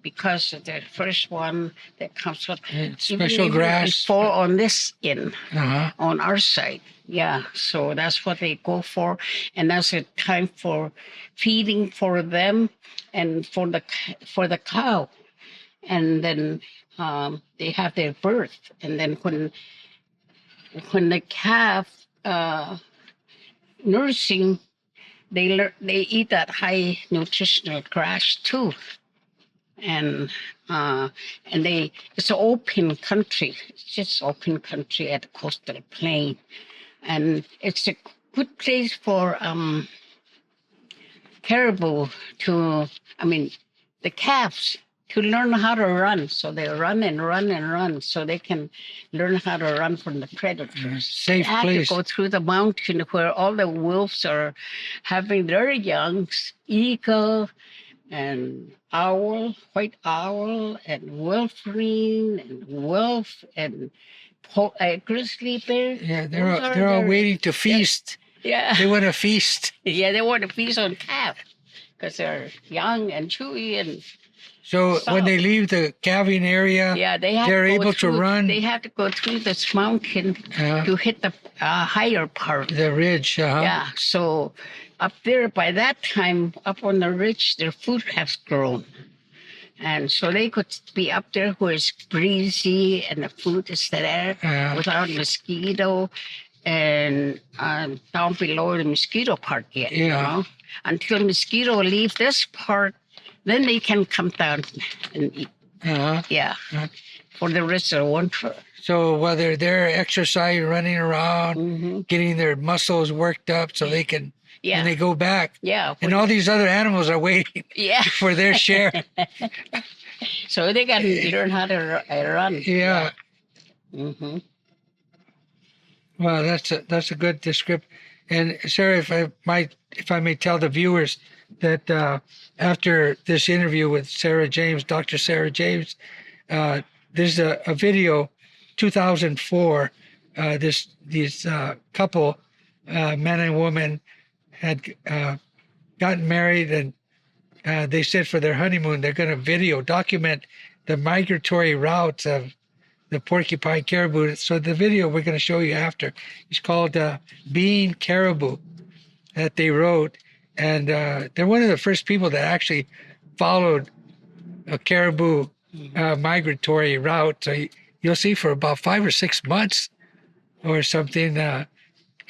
Because the first one that comes with special grass fall on this end, on our side. So that's what they go for, and that's a time for feeding for them and for the cow, and then they have their birth, and then when when the calf nursing, they eat that high nutritional grass too, and uh, it's an open country. It's just open country at the coastal plain, and it's a good place for caribou to, I mean, the calves to learn how to run. So they run and run and run so they can learn how to run from the predators. Safe they have place. to go through the mountain where all the wolves are having their youngs, eagle and owl, white owl and wolverine and wolf and grizzly bear. Yeah, Those are they're all their- waiting to feast. Yeah. They want to feast. Yeah, they want to feast on calf because they're young and chewy and So soft. when they leave the calving area, Yeah, they're able to run They have to go through this mountain uh, to hit the higher part. the ridge. Yeah, so up there by that time, up on the ridge, their food has grown. And so they could be up there where it's breezy and the food is there without mosquito and down below the mosquito part yet, you know? Until mosquito leave this part, then they can come down and eat. For the rest of the winter. So while they're there exercising, running around, getting their muscles worked up so they can, and they go back. And all these other animals are waiting for their share. So they got to learn how to run. Well, that's a good description. And Sarah, if I may tell the viewers that after this interview with Sarah James, Dr. Sarah James, there's a video, 2004. These couple, man and woman, had gotten married, and they said for their honeymoon they're going to document the migratory routes of the porcupine caribou. So the video we're going to show you after is called Being Caribou, that they wrote. And they're one of the first people that actually followed a caribou migratory route. So you'll see for about 5 or 6 months or something,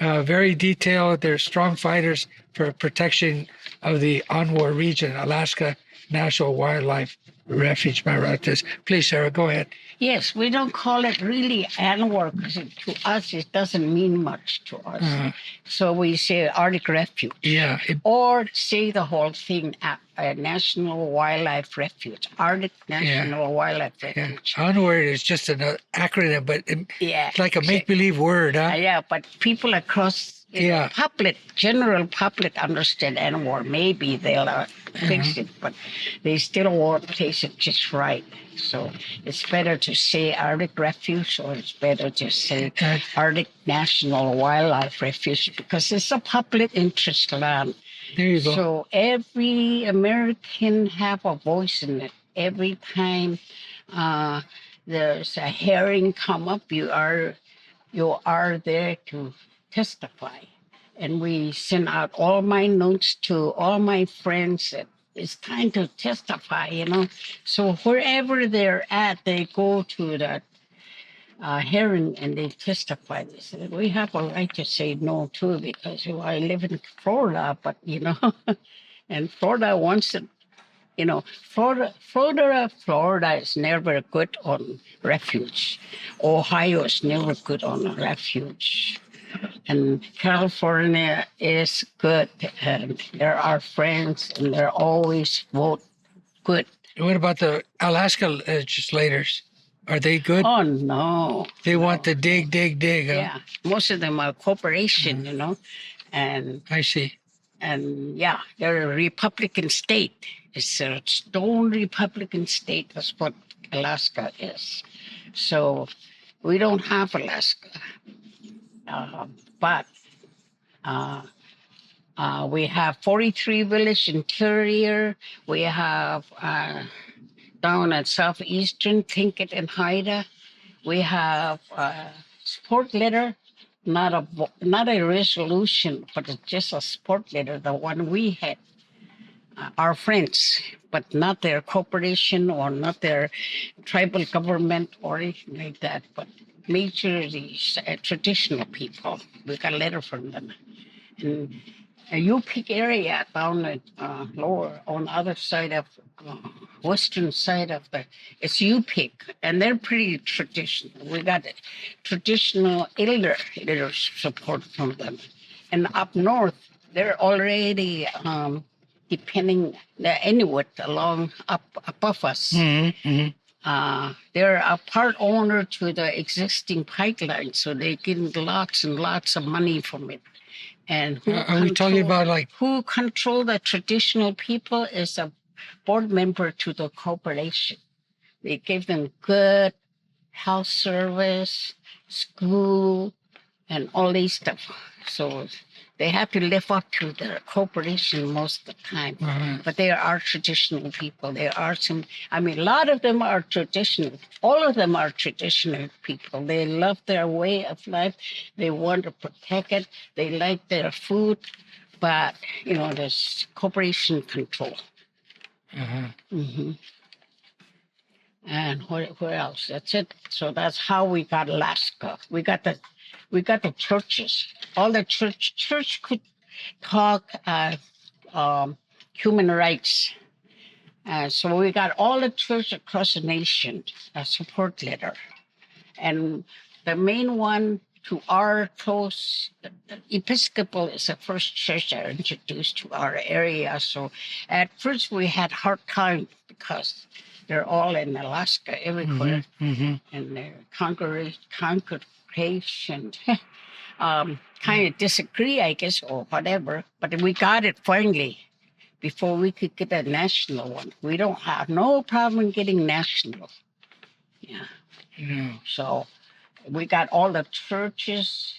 very detailed. They're strong fighters for protection of the Onwar region, Alaska National Wildlife Refuge, my relatives. Please, Sarah, go ahead. Yes, we don't call it really Anwar because to us it doesn't mean much to us. So we say Arctic Refuge. Or say the whole thing, National Wildlife Refuge, Arctic National Wildlife Refuge. Onward is just an acronym, but it's like a make-believe word, huh? But people across general public understand Anwar. Maybe they'll fix it, but they still won't place it just right. So it's better to say Arctic Refuge, or it's better to say Arctic National Wildlife Refuge, because it's a public interest land. There you go. So every American have a voice in it. Every time there's a hearing come up, you are there to testify. And we send out all my notes to all my friends that it's time to testify, you know. So wherever they're at, they go to that hearing and they testify. They say, we have a right to say no too, because I live in Florida, but you know, and Florida wants it. You know, Florida is never good on refuge. Ohio is never good on refuge. And California is good, and they're our friends, and they're always vote good. What about the Alaska legislators? Are they good? Oh, no. They want to dig. Huh? Yeah, most of them are corporation, you know. And I see. And they're a Republican state. It's a stone Republican state. That's what Alaska is. So we don't have Alaska. But we have 43 Village Interior. We have down at southeastern Tlingit and Haida. We have support letter, not a resolution, but it's just a support letter, the one we had. Our friends, but not their corporation or not their tribal government or anything like that. But major these traditional people. We got a letter from them. And a U-Pick area down at lower on the other side of western side of the it's U-Pick, and they're pretty traditional. We got traditional elder support from them, and up north they're already depending the Inuit along up above us. They're a part owner to the existing pipeline, so they're getting lots and lots of money from it. And are we talking about like who control the traditional people is a board member to the corporation. They give them good health service, school, and all these stuff. So they have to live up to their corporation most of the time. But they are traditional people. There are some, I mean, a lot of them are traditional. All of them are traditional people. They love their way of life. They want to protect it. They like their food. But, you know, there's corporation control. And what else? That's it. So that's how we got Alaska. We got the churches. All the church could talk human rights. So we got all the church across the nation a support letter, and the main one to our close Episcopal is the first church that introduced to our area. So at first we had hard time because they're all in Alaska everywhere, and their congregation kind of disagree, I guess, or whatever. But we got it finally before we could get a national one. We don't have no problem getting national. So we got all the churches.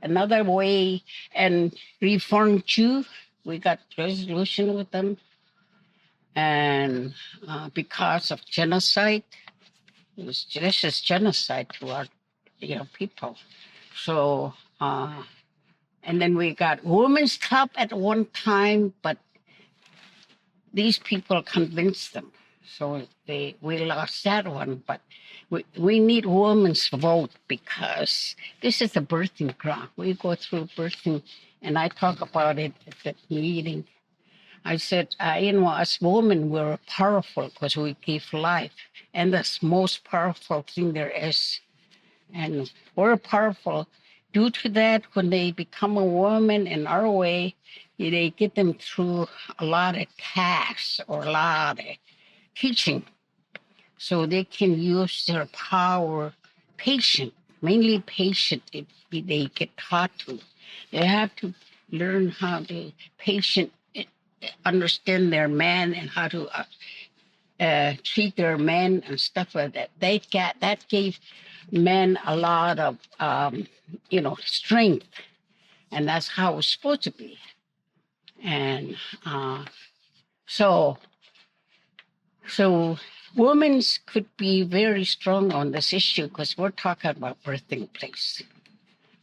Another way, and Reformed Jew, we got resolution with them. And because of genocide, this is genocide to our people. So, and then we got Women's Club at one time, but these people convinced them. So we lost that one, but we need women's vote because this is the birthing ground. We go through birthing, and I talk about it at that meeting. I said, us women, we're powerful because we give life, and that's the most powerful thing there is. And we're powerful. Due to that, when they become a woman in our way, they get them through a lot of tasks or a lot of teaching, so they can use their power, mainly patient, if they get taught to. They have to learn how to understand their man and how to treat their men and stuff like that. That gave men a lot of strength, and that's how it's supposed to be. And so women could be very strong on this issue because we're talking about birthing place.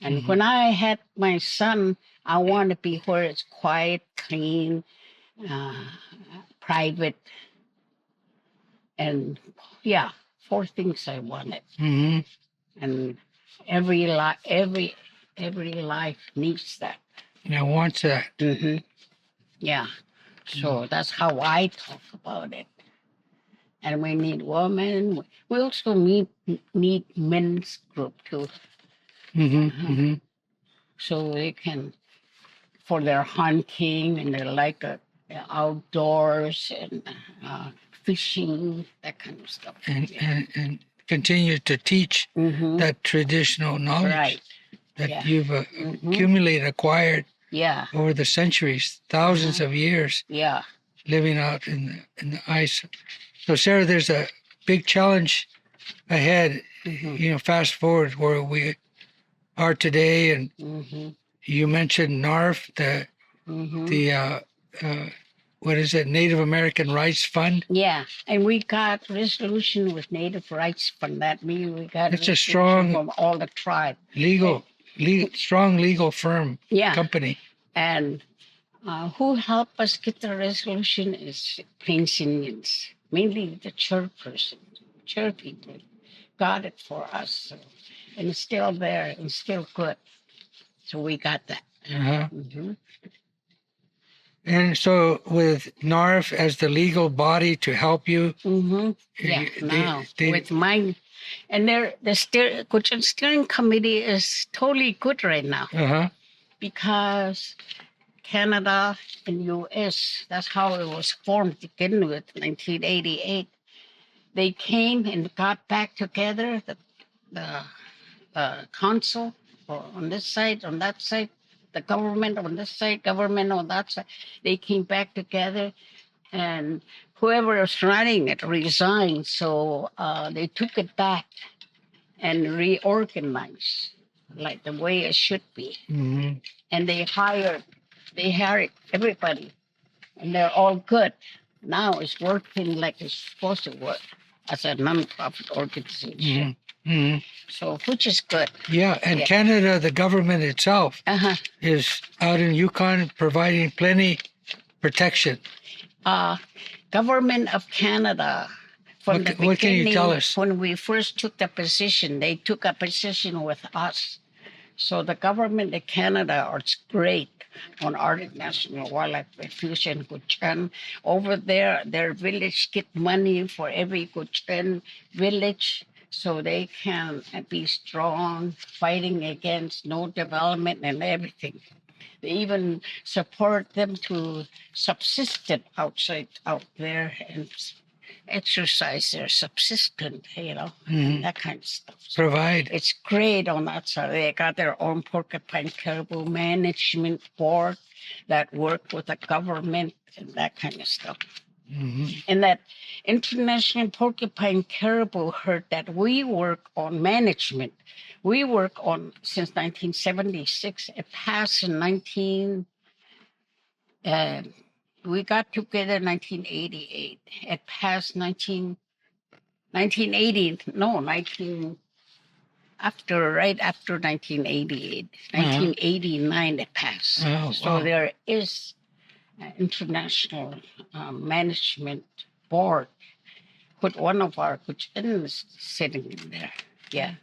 And when I had my son, I want to be where it's quiet, clean, private, and 4 things I wanted. And every life needs that. Yeah, wants that. Yeah. So that's how I talk about it. And we need women. We also need men's group too. So they can, for their hunting, and they like the outdoors and fishing, that kind of stuff. And continue to teach that traditional knowledge that you've acquired over the centuries, thousands of years living out in the ice. So, Sarah, there's a big challenge ahead. Fast forward where we are today, and you mentioned NARF, the what is it, Native American Rights Fund? Yeah, and we got resolution with Native Rights Fund. That means we got it's a strong from all the tribe. Strong legal firm company. And who helped us get the resolution is Plains Indians, mainly the church people got it for us. So and it's still there and still good. So we got that. Uh-huh. Hmm. And so with NARF as the legal body to help you, Hmm. Yeah, now with mine, and the Cochin Steering Committee is totally good right now uh-huh. because Canada and U.S. That's how it was formed to begin with, 1988. They came and got back together. The council on this side, on that side, the government on this side, government on that side. They came back together, and whoever was running it resigned. So they took it back and reorganized like the way it should be. Mm-hmm. And they hired everybody, and they're all good. Now it's working like it's supposed to work as a non-profit organization. Mm-hmm. Mm-hmm. So, which is good. Yeah, and Yeah. Canada, the government itself, Uh-huh. is out in Yukon providing plenty protection. Government of Canada, from the What can you beginning, tell us? when we first took the position, they took a position with us. So the government of Canada is great on Arctic National Wildlife Refuge in Cochin. Over there, their village get money for every Cochin village so they can be strong, fighting against no development and everything. They even support them to subsist out there and exercise their subsistence, Mhm. that kind of stuff. Provide. It's great on that side. They got their own porcupine caribou management board that work with the government and that kind of stuff. Mm-hmm. And that International Porcupine Caribou herd that we work on management, we work on since 1976. It passed in we got together in 1988. It passed 1980, no, 19, right after 1988, 1989 it passed. Oh, So wow. there is an international management board with one of our Kuchins sitting in there. Yeah.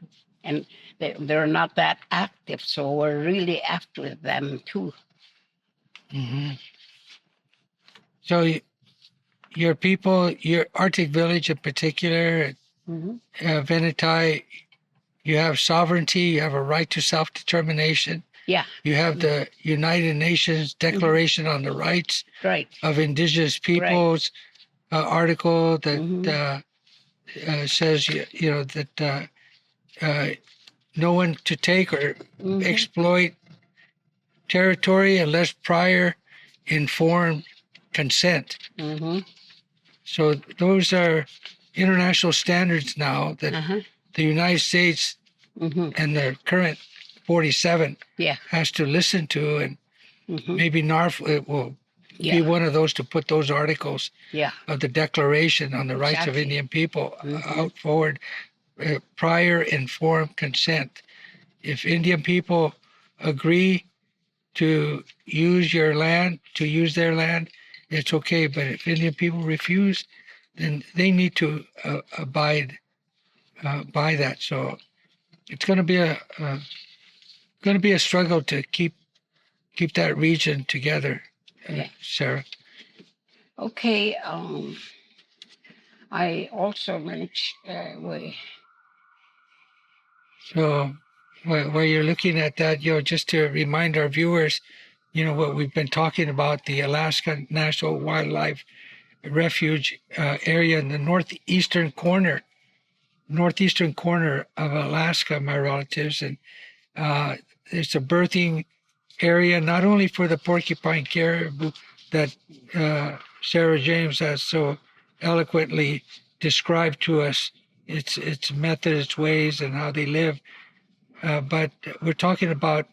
And they're not that active, so we're really after them too. Mm-hmm. So your people, your Arctic Village in particular, Hmm. Venetai, you have sovereignty, you have a right to self-determination. Yeah. You have the United Nations Declaration on the Rights Right. of Indigenous Peoples article that Mm-hmm. says, that no one to take or exploit territory unless prior informed consent. Mm-hmm. So those are international standards now that the United States and the current 47 has to listen to, and maybe NARF will be one of those to put those articles of the Declaration on the Rights of Indian People out forward. Prior informed consent. If Indian people agree to use your land, to use their land, it's okay. But if Indian people refuse, then they need to abide by that. So it's going to be a struggle to keep that region together, Sarah. Okay. I also mentioned. So while you're looking at that, just to remind our viewers, what we've been talking about, the Alaska National Wildlife Refuge area in the northeastern corner of Alaska, my relatives. And it's a birthing area, not only for the porcupine caribou that Sarah James has so eloquently described to us, its method, its ways, and how they live, but we're talking about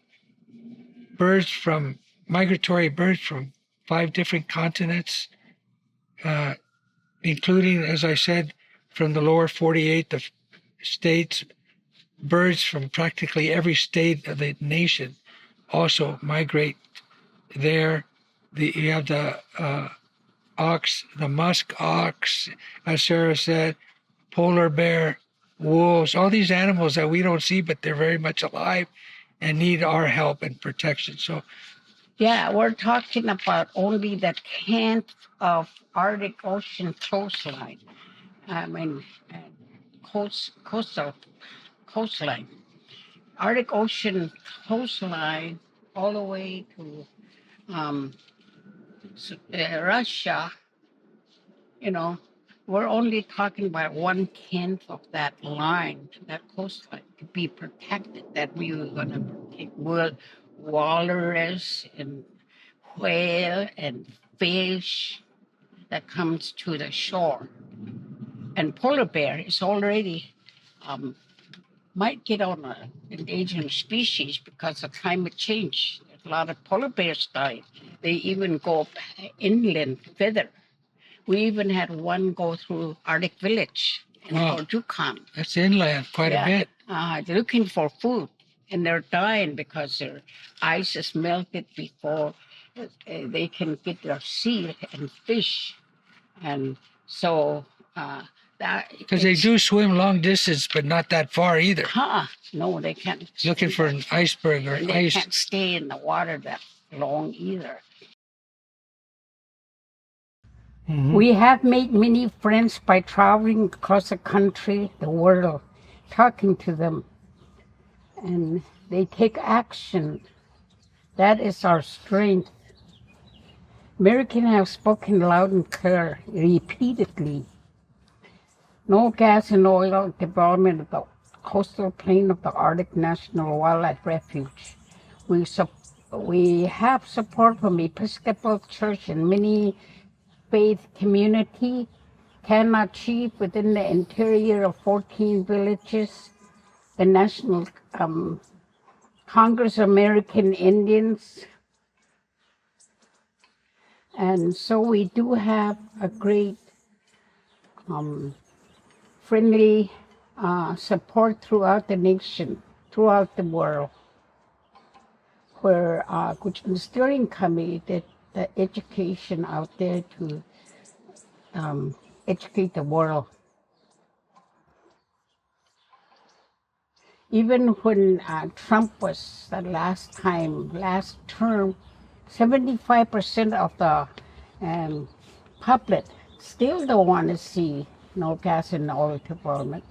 migratory birds from 5 different continents, including, as I said, from the lower 48 the states. Birds from practically every state of the nation also migrate there. You have the ox, the musk ox, as Sarah said, polar bear, wolves, all these animals that we don't see, but they're very much alive and need our help and protection. So, Yeah, we're talking about only the 10th of Arctic Ocean coastline. I mean, uh, coastline. Arctic Ocean coastline all the way to um, Russia, you know, we're only talking about 1/10 of that line, that coastline, to be protected. That we were going to protect walrus and whale and fish that comes to the shore. And polar bear is already um, might get on an endangered species because of climate change. A lot of polar bears die. They even go inland further. We even had one go through Arctic Village in Fort Yukon. That's inland quite a bit. They're looking for food, and they're dying because their ice is melted before they can get their seal and fish. And so that because they do swim long distance, but not that far either. No, they can't. Looking for an iceberg or they ice. Can't stay in the water that long either. Mm-hmm. We have made many friends by traveling across the country, the world, talking to them, and they take action. That is our strength. Americans have spoken loud and clear repeatedly. No gas and oil development of the coastal plain of the Arctic National Wildlife Refuge. We have support from Episcopal Church and many faith community can achieve within the interior of 14 villages. The National Congress of American Indians. And so we do have a great friendly support throughout the nation, throughout the world, where the steering committee did the education out there to educate the world. Even when Trump was the last term, 75% of the public still don't want to see no gas and oil development.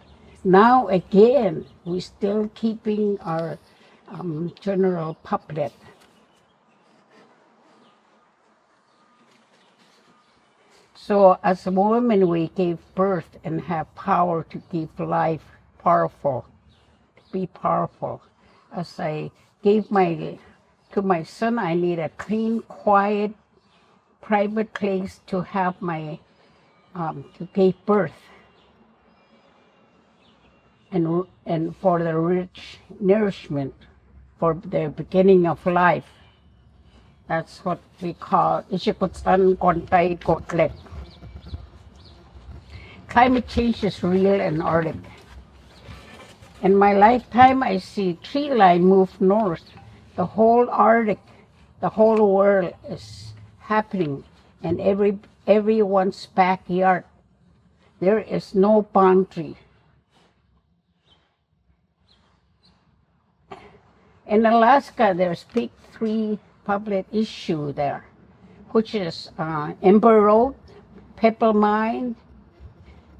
Now again, we're still keeping our general public. So as a woman, we gave birth and have power to give life, powerful, to be powerful. As I gave to my son, I need a clean, quiet, private place to have my, to give birth. And for the rich nourishment, for the beginning of life. That's what we call Eagle&Condor4132025. Climate change is real in Arctic. In my lifetime, I see tree line move north. The whole Arctic, the whole world is happening in everyone's backyard. There is no boundary. In Alaska, there's big three public issue there, which is Ember Road, Pebble Mine,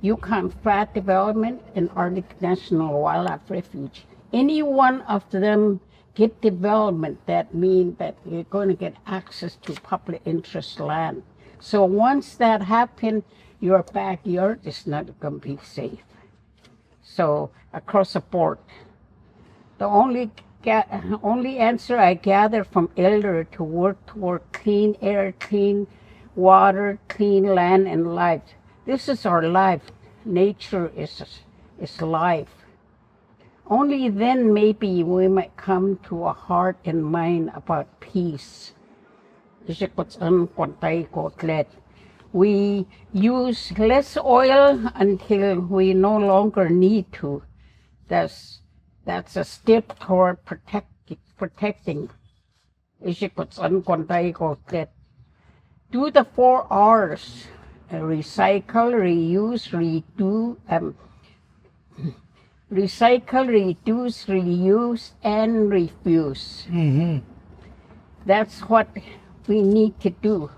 Yukon Flat Development, and Arctic National Wildlife Refuge. Any one of them get development, that means that you're going to get access to public interest land. So once that happens, your backyard is not going to be safe. So across the board, the only answer I gather from elder to work toward clean air, clean water, clean land, and life. This is our life. Nature is life. Only then maybe we might come to a heart and mind about peace. We use less oil until we no longer need to. That's a step toward protecting. Do the 4 R's. Recycle, reuse, redo, Recycle, reduce, reuse, and refuse. Mm-hmm. That's what we need to do.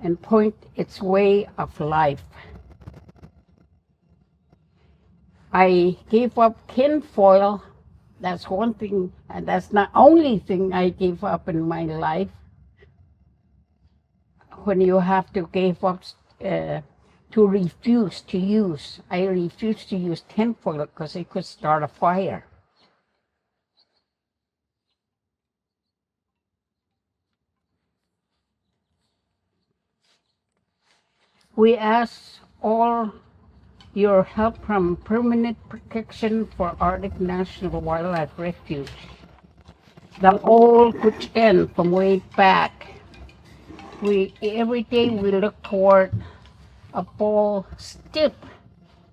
And point its way of life. I gave up tinfoil. That's one thing, and that's not the only thing I gave up in my life. When you have to give up to refuse to use. I refused to use tinfoil because it could start a fire. We ask all your help from Permanent Protection for Arctic National Wildlife Refuge. The old good end from way back. Every day we look toward a ball step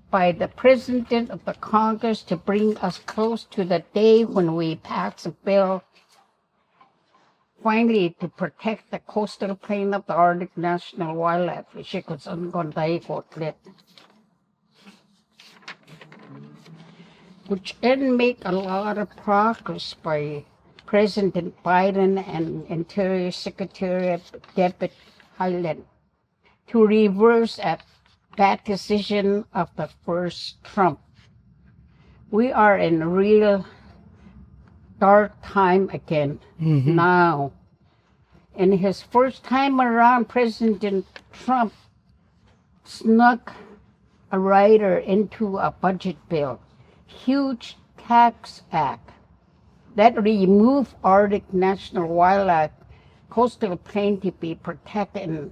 by the President of the Congress to bring us close to the day when we pass a bill finally to protect the coastal plain of the Arctic National Wildlife. Which didn't make a lot of progress by President Biden and Interior Secretary David Hyland to reverse that decision of the first Trump. We are in a real dark time again now. In his first time around, President Trump snuck a rider into a budget bill, huge tax act that removed Arctic National Wildlife coastal plain to be protected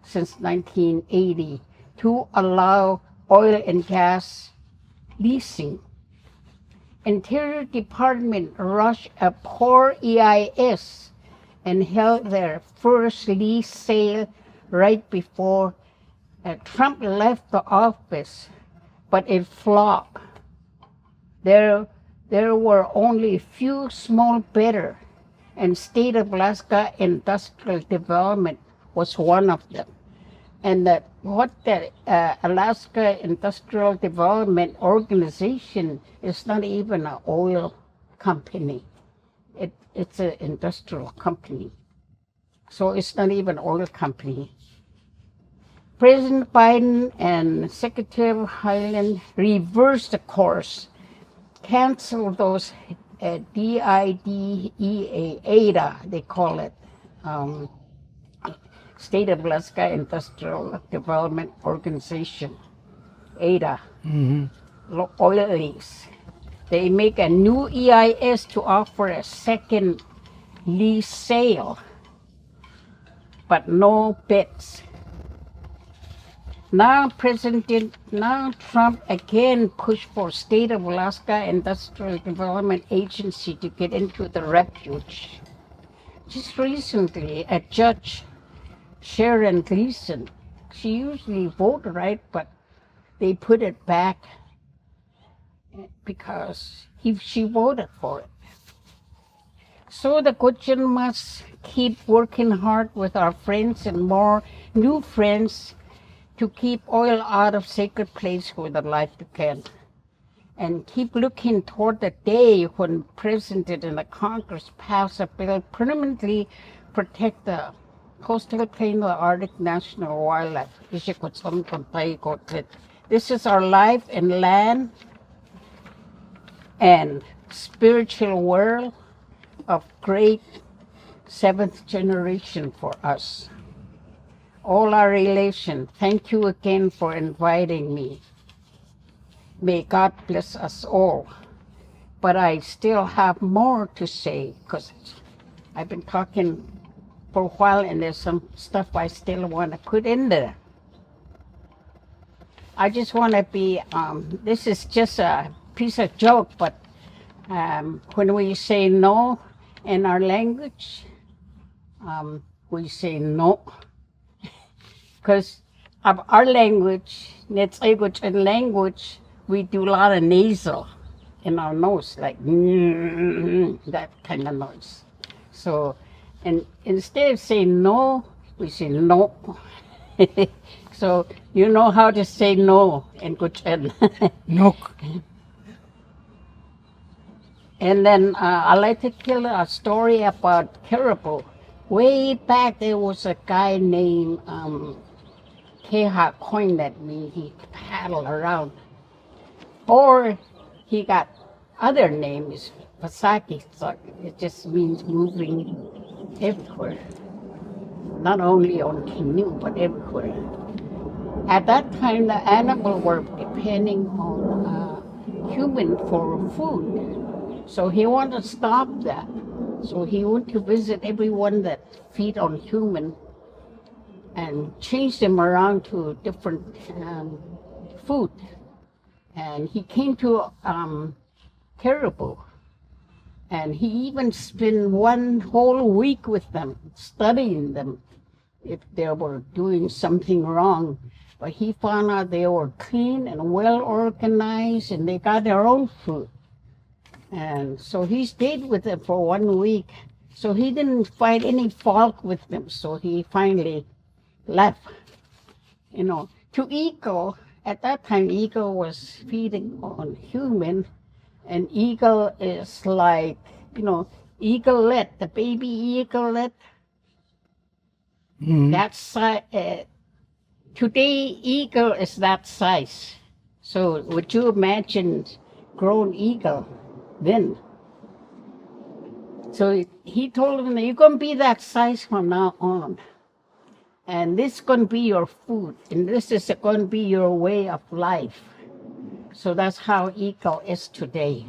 since 1980 to allow oil and gas leasing. Interior Department rushed a poor EIS and held their first lease sale right before Trump left the office, but it flopped. There were only a few small bidders, and State of Alaska Industrial Development was one of them. And the Alaska Industrial Development Organization is not even an oil company. It's an industrial company. So it's not even an oil company. President Biden and Secretary Hyland reversed the course, canceled those ADA, they call it, State of Alaska Industrial Development Organization, ADA, oil lease. They make a new EIS to offer a second lease sale, but no bids. Now Trump again pushed for State of Alaska Industrial Development Agency to get into the refuge. Just recently, a judge, Sharon Gleason, she usually voted right, but they put it back because she voted for it. So the Gutchen must keep working hard with our friends and more new friends to keep oil out of sacred place for the life to can. And keep looking toward the day when President and the Congress pass a bill permanently protect the coastal plain of the Arctic National Wildlife. This is our life and land and spiritual world of great seventh generation for us. All our relation, thank you again for inviting me. May God bless us all. But I still have more to say because I've been talking for a while and there's some stuff I still want to put in there. I just want to be, this is just a piece of joke, but when we say no in our language, we say no. Because of our language, and language, we do a lot of nasal in our nose, like that kind of noise. So, and instead of saying no, we say no. So you know how to say no in Guten. No. And then I like to tell a story about caribou. Way back, there was a guy named Keha coined at me. He paddled around. Or he got other names, Pasaki. So it just means moving everywhere. Not only on canoe, but everywhere. At that time, the animals were depending on human for food. So he wanted to stop that. So he went to visit everyone that feed on human and change them around to different food. And he came to caribou. And he even spent one whole week with them, studying them if they were doing something wrong. But he found out they were clean and well organized and they got their own food. And so he stayed with them for 1 week. So he didn't find any fault with them. So he finally left. You know, to Eagle, at that time, Eagle was feeding on human. And eagle is like, you know, eaglet, the baby eaglet. Mhm. That size. Today, eagle is that size. So would you imagine grown eagle then? So he told him, you're going to be that size from now on. And this is going to be your food. And this is going to be your way of life. So that's how eagle is today.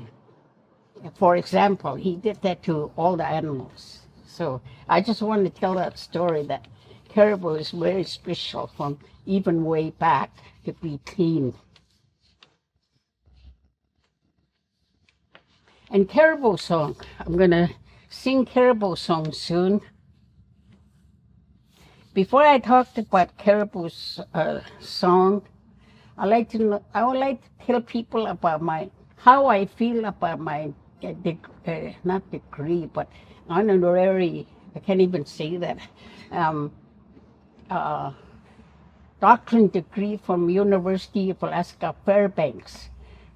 For example, he did that to all the animals. So I just want to tell that story that caribou is very special from even way back to be clean. And caribou song, I'm going to sing caribou song soon. Before I talk about caribou's song, I would like to tell people about how I feel about my not degree, but honorary. I can't even say that. Doctorate degree from University of Alaska Fairbanks.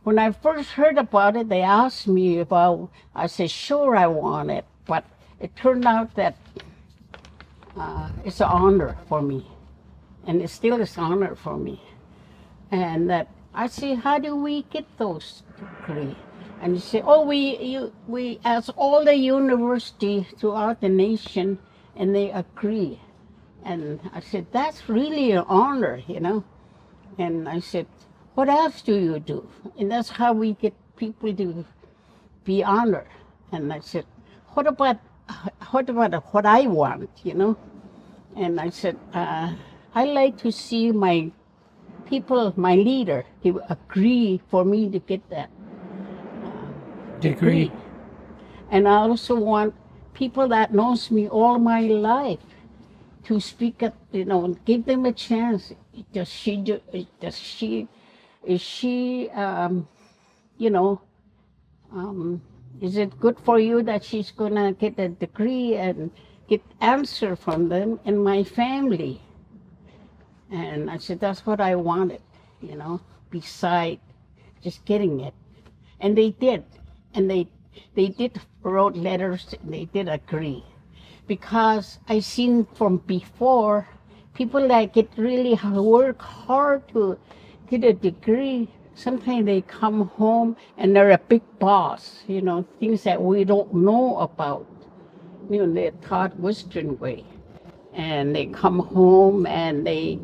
When I first heard about it, they asked me about. I said, "Sure, I want it," but it turned out that it's an honor for me, and it still is an honor for me. And that I say, how do we get those degrees? And you say, oh, we ask all the universities throughout the nation, and they agree. And I said, that's really an honor, you know. And I said, what else do you do? And that's how we get people to be honored. And I said, what about what I want, you know? And I said, I like to see my people, my leader, he would agree for me to get that degree. And I also want people that knows me all my life to speak up, you know, give them a chance. Is she, you know, is it good for you that she's gonna get a degree and get answer from them and my family? And I said, that's what I wanted, you know, beside just getting it. And they did. And they did wrote letters, and they did agree. Because I seen from before, people that get really work hard to get a degree, sometimes they come home and they're a big boss, you know, things that we don't know about. You know, they're taught Western way. And they come home and they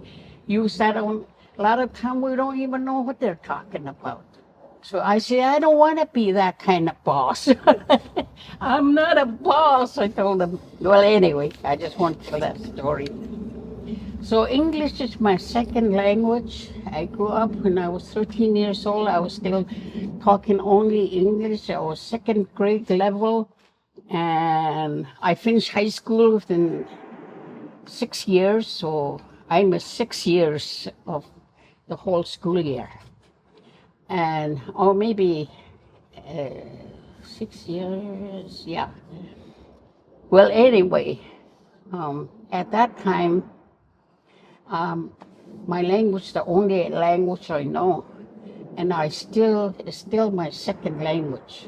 use that on, a lot of time we don't even know what they're talking about. So I say, I don't want to be that kind of boss. I'm not a boss, I told them. Well, anyway, I just want to tell that story. So English is my second language. I grew up when I was 13 years old. I was still talking only English. I was second grade level. And I finished high school within 6 years. So I missed 6 years of the whole school year. And, or maybe 6 years, yeah. Well, anyway, at that time, My language, the only language I know, and it's still my second language.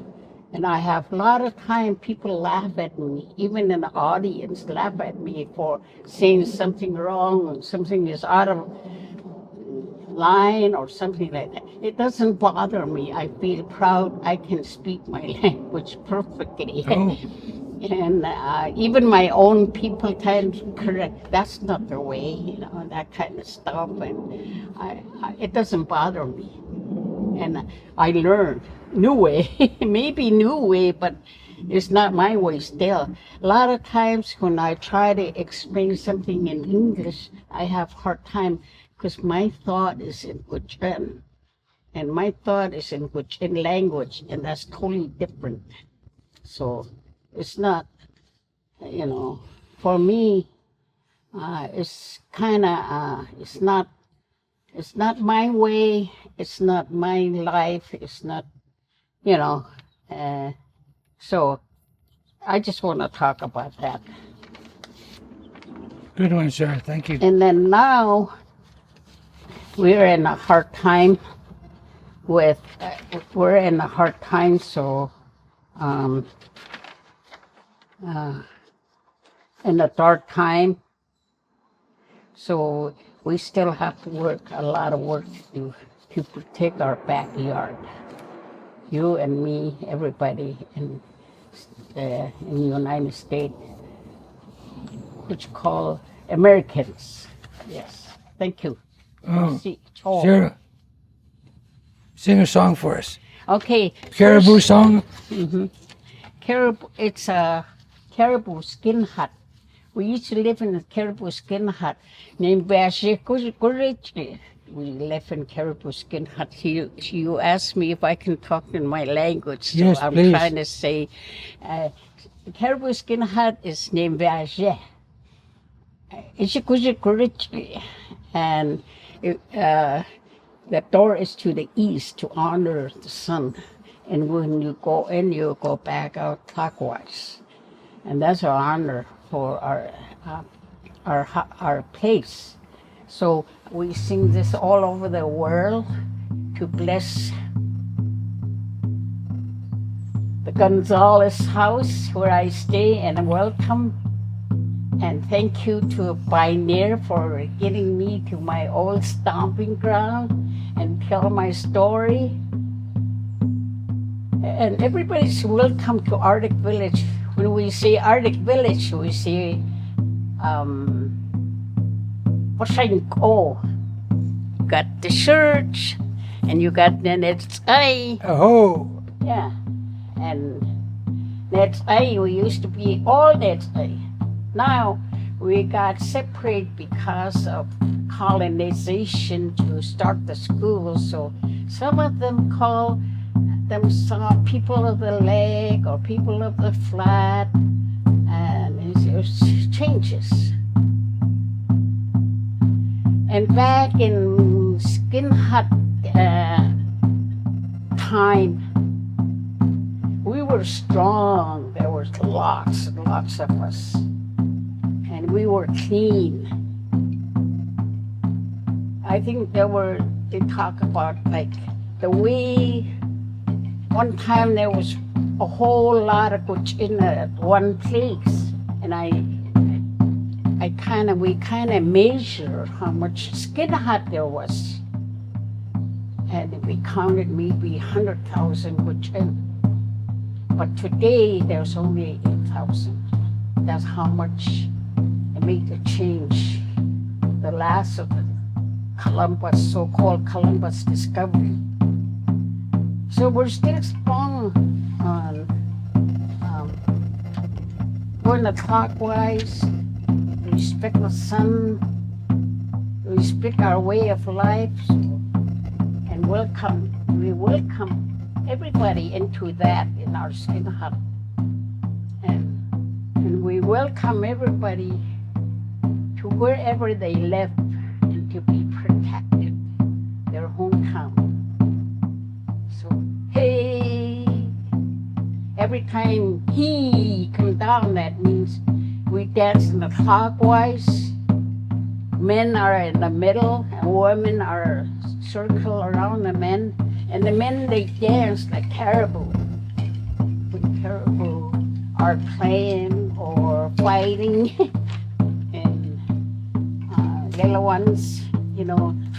And I have a lot of time people laugh at me, even in the audience, laugh at me for saying something wrong or something is out of line or something like that. It doesn't bother me. I feel proud I can speak my language perfectly. Oh, And even my own people tend to correct, that's not the way, that kind of stuff. And it doesn't bother me. And I learned new way, maybe new way, but it's not my way still. A lot of times when I try to explain something in English, I have hard time because my thought is in Gujran, and my thought is in language, and that's totally different. So it's not, for me, it's kind of, it's not my way, it's not my life, it's not, so I just want to talk about that. good one, sir. Thank you. And then now we're in a hard time so in a dark time. So we still have to work, a lot of work to protect our backyard. You and me, everybody in the United States, which call Americans. Yes, thank you. Oh, Oh. Sarah, sing a song for us. Okay. Caribou song? Caribou, it's a caribou skin hut. We used to live in a caribou skin hut named Berkeley. We live in caribou skin hut. You asked me if I can talk in my language, so Yes, I'm please. trying to say, the caribou skin hut is named Berkeley. And the door is to the east to honor the sun. And when you go in, you go back out clockwise. And that's our honor for our place. So we sing this all over the world to bless the Gonzalez house where I stay, and welcome. And thank you to Bioneers for getting me to my old stomping ground and tell my story. And everybody's welcome to Arctic Village. When we say Arctic Village, we say, you got the church, and you got the Net's Eye. Oh, Yeah. And Net's Eye, we used to be all Net's Eye. Now we got separate because of colonization to start the schools. So some of them call themselves people of the lake or people of the flat, and there's changes. And back in skin hut time, we were strong. There was lots and lots of us. And we were clean. I think they talk about like the way, one time there was a whole lot of cochin at one place. And we kind of measure how much skin hut there was. And we counted maybe 100,000 cochin. But today there's only 8,000. That's how much it made a change. The last of the so-called Columbus discovery. So we're still strong on going clockwise, respect the sun, respect our way of life, and we welcome everybody into that in our skin hut. And we welcome everybody to wherever they live and to be protected, their hometown. So, hey, every time he comes down, that means we dance in the clockwise. Men are in the middle, and women are circle around the men. And the men, they dance like caribou. When caribou are playing or fighting, and little ones,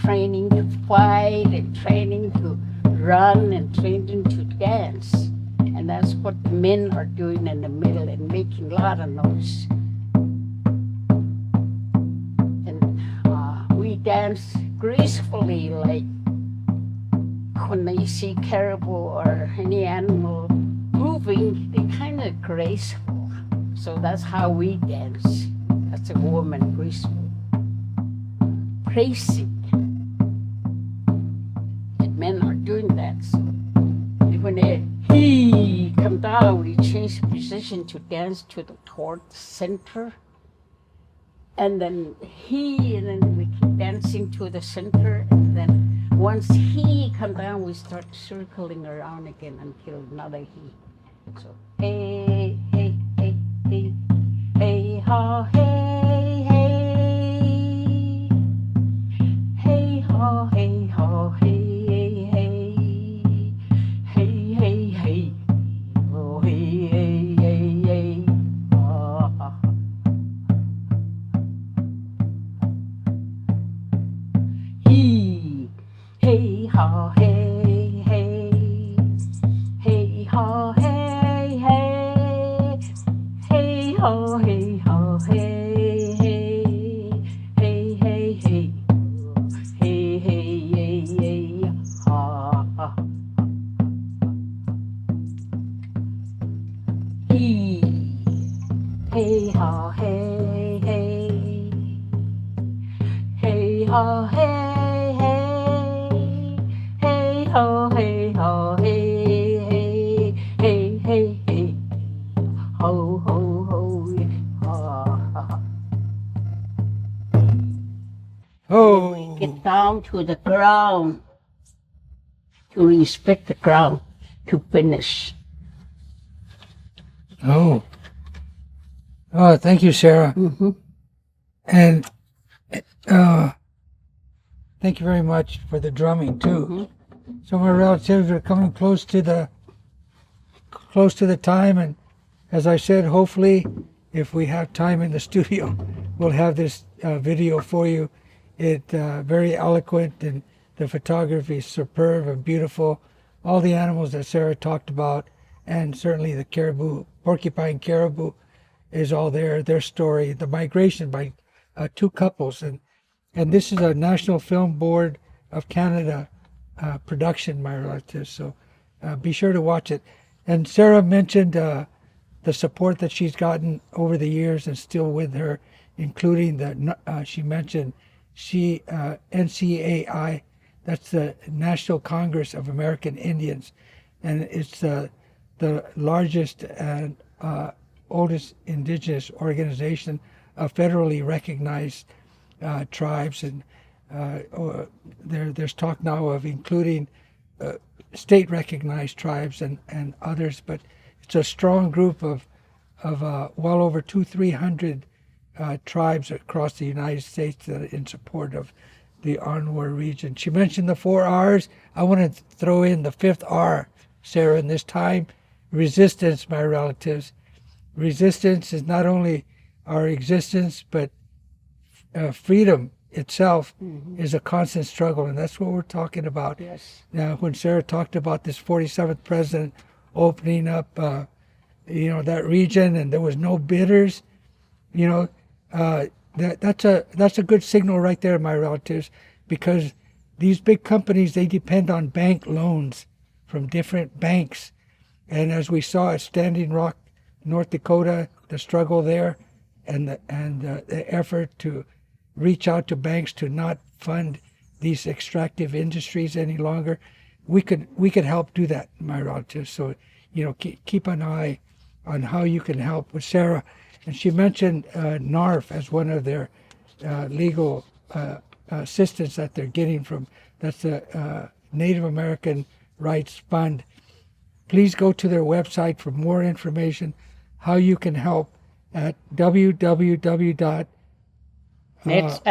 training to fight and training to run and training to dance. And that's what the men are doing in the middle and making a lot of noise. And we dance gracefully, like when they see caribou or any animal moving, they kind of graceful. So that's how we dance. That's a woman, graceful. Praising. And men are doing that. So when he come down, we change position to dance toward the center. And then we keep dancing to the center. And then once he come down, we start circling around again until another he. So hey, hey, hey, hey, hey, ha, hey, hey, hey, ha, hey, ha, hey, hey, hey, hey, hey, oh, hey, hey, hey, hey, ah. He, hey, ha, hey, hey, hey, ha, hey, hey, hey, ho, hey, ho, hey, hey, hey, hey, hey, hey, hey, hey, hey, ha. He, hey, ha, hey, hey, hey, ha, hey, hey, hey, ho, hey, ho, hey, hey, hey, hey, hey, ho, ho, ho, ha. Then we get down to the ground to respect the ground to finish. Oh, thank you, Sarah. Mm-hmm. And thank you very much for the drumming too. Mm-hmm. So my relatives are coming close to the time, and as I said, hopefully, if we have time in the studio, we'll have this video for you. It very eloquent, and the photography is superb and beautiful. All the animals that Sarah talked about, and certainly the caribou, porcupine caribou, is all there. Their story, the migration by two couples, and this is a National Film Board of Canada production, my relatives. So be sure to watch it. And Sarah mentioned the support that she's gotten over the years and still with her, including she mentioned NCAI, that's the National Congress of American Indians, and it's the largest and oldest indigenous organization of federally recognized tribes, and there's talk now of including state recognized tribes and others, but it's a strong group of well over 300 tribes across the United States that are in support of the Onward region. She mentioned the 4 R's. I want to throw in the 5th R, Sarah, in this time: resistance, my relatives. Resistance is not only our existence, but freedom itself is a constant struggle, and that's what we're talking about. Yes. Now, when Sarah talked about this 47th president opening up, that region, and there was no bidders, that's a good signal right there, my relatives, because these big companies, they depend on bank loans from different banks, and as we saw at Standing Rock, North Dakota, the struggle there, and the effort to reach out to banks to not fund these extractive industries any longer, we could help do that, my relatives. So keep an eye on how you can help with Sarah. And she mentioned NARF as one of their legal assistance that they're getting from, that's the Native American Rights Fund. Please go to their website for more information how you can help at www.narf.org. That's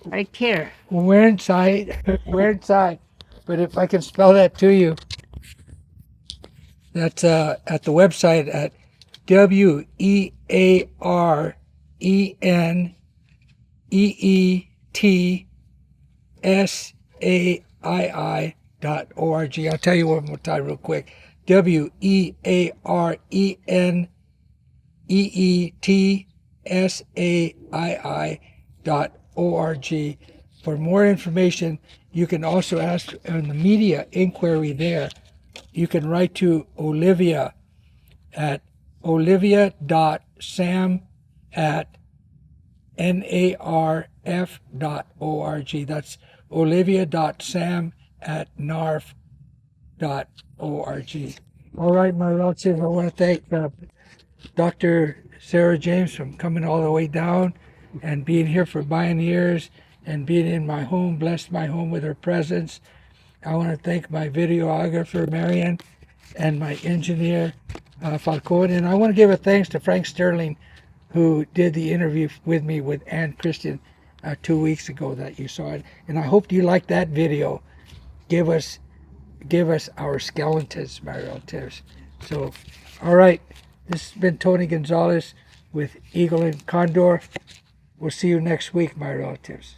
right here. We're inside. We're inside. But if I can spell that to you, that's at the website at WEARENEETSAII.org. I'll tell you one more time real quick. WEARENEETSAII.org. For more information, you can also ask on the media inquiry there. You can write to Olivia at olivia.sam@narf.org. That's olivia.sam@narf.org. All right, my relatives, I want to thank Dr. Sarah James for coming all the way down and being here for Bioneers and being in my home, blessed my home with her presence. I want to thank my videographer, Marian, and my engineer, Falcone. And I want to give a thanks to Frank Sterling, who did the interview with me with Ann Christian 2 weeks ago that you saw it. And I hope you liked that video. Give us our skeletons, my relatives. So, all right. This has been Tony Gonzalez with Eagle and Condor. We'll see you next week, my relatives.